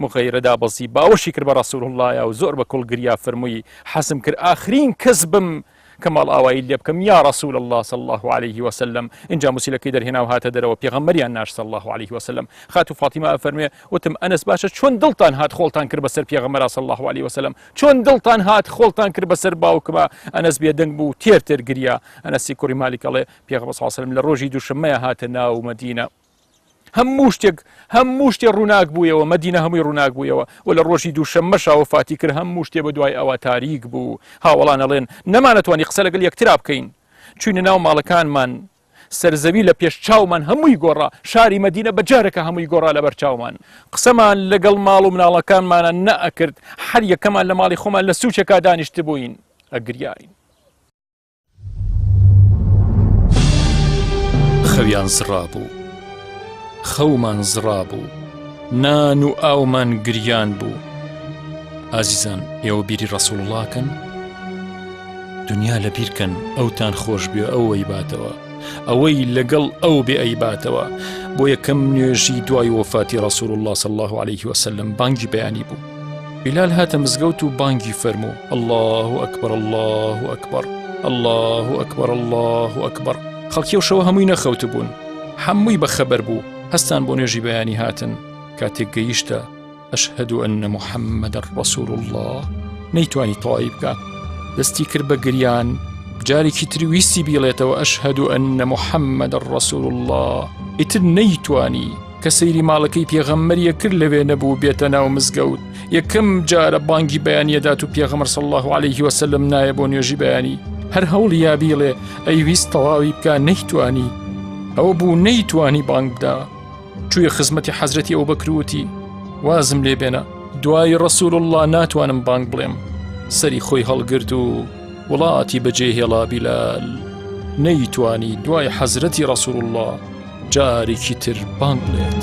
مخەیرە دابەزی باوەشی کرد بە ڕەسوڵ الله و زۆر بە کوڵ گریا فەرمووی حەزم کرد ئاخرین کەس بم کە ماڵ ئاوایی لێ بکەم یا ڕەسوڵ الله صلی الله علیه وسلم اینجا موسیلەکەی دەرهێنا و هاتە دەرەوە پێغەمبەریان ناش صلی الله علیه وسلم خاتو فاتیمە ئەفەرمێ وتم ئەنەس باشە چۆن دڵتان هات خۆڵتان کرد بەسەر پێغەمبەر صلی الله علیه وسلم چۆن دڵتان هات خۆڵتان کرد بەسەر باوکمە ئەنەس بێدەنگ بوو تێر گریا ئەنەسی کوڕی مالیک ئەڵێ پێغەمبەر صلی الله علیه وسلم لە ڕۆژی دووشەممەیە هاتە ناو مەدینە هەموو شتێ ڕووناک بوویەوە مەدینە هەمووی ڕووناک بوویەوە و لە ڕۆژی دووشەممەش وفاتی کرد هەموو شتێ بە دوای ئەوە تاریک بوو هاوڵان ئەڵێن نەمانەتوانی قسە لەگەڵ یەکترا بکەین چوینە ناو ماڵەکانمان سەرزەوی لە پێش چاومان هەمووی گۆڕا شاری مەدینە بەجارێکە هەمووی گۆڕا لەبەر چاومان قسەمان لەگەڵ ماڵ و مناڵەکانمانە نەئەکرد هەر یەکەمان لە ماڵی خۆمان لە سوچێکا دانیشت بووین ئەگریاین خەویان زڕا بوو خەومان زڕا بوو نان و ئاومان گریان بوو ئازیزان ئێوە بیری ڕەسوڵ اللهکەن دنیا لە بیرکەن ئەوتان خۆش بێ ئەوەی باتەوە ئەوەی لەگەڵ ئەو بێ ئەیباتەوە بۆ یەکەم نوێژی دوای وفاتی ڕەسوڵ الله صلی الله علیه وسلم بانگی بەیانی بوو بلال هاتە مزگەوت و بانگی فەرموو الله ئەکبەر الله ئەکبەر الله ئەکبەر الله ئەکبەر خەڵکی ئەو شەوە هەمووی نەخەوت بوون هەمووی بەخەبەر بوو هەستان بۆ نوێژی بەیانی هاتن کاتێک گەیشتە ئەشهەد ئەن محەممەدە ڕەسوڵ الله نەیتوانی تەواوی بکە دەستی کرد بە گریان جارێکی تری ویستی بیڵێتەوە ئەشهەد ئەن محەممەدە ڕەسوڵ الله ئیتر نەیتوانی کە سەیری ماڵەکەی پێغەمبەریە کرد لەوێ نەبوو بێتە ناو مزگەوت یەکەم جارە بانگی بەیانیەدات و پێغەمبەر صلی الله علیه وسلم نایە بۆ نوێژی بەیانی هەر هەوڵی یا بیڵێ ئەیویست تەواوی بکە نەیتوانی ئەوە بوو نەیتوانی بانگ بدا چوویە خزمەتی حەزرەتی ئەو بەکروتی وازم لێ بێنە دوای ڕەسوڵ الله ناتوانم بانگ بڵێم سەری خۆی هەڵگرت و وڵاتی بەجێ هێڵا بیلال نەیتوانی دوای حەزرەتی ڕەسوول الله جارێکی تر بانگ بڵێت.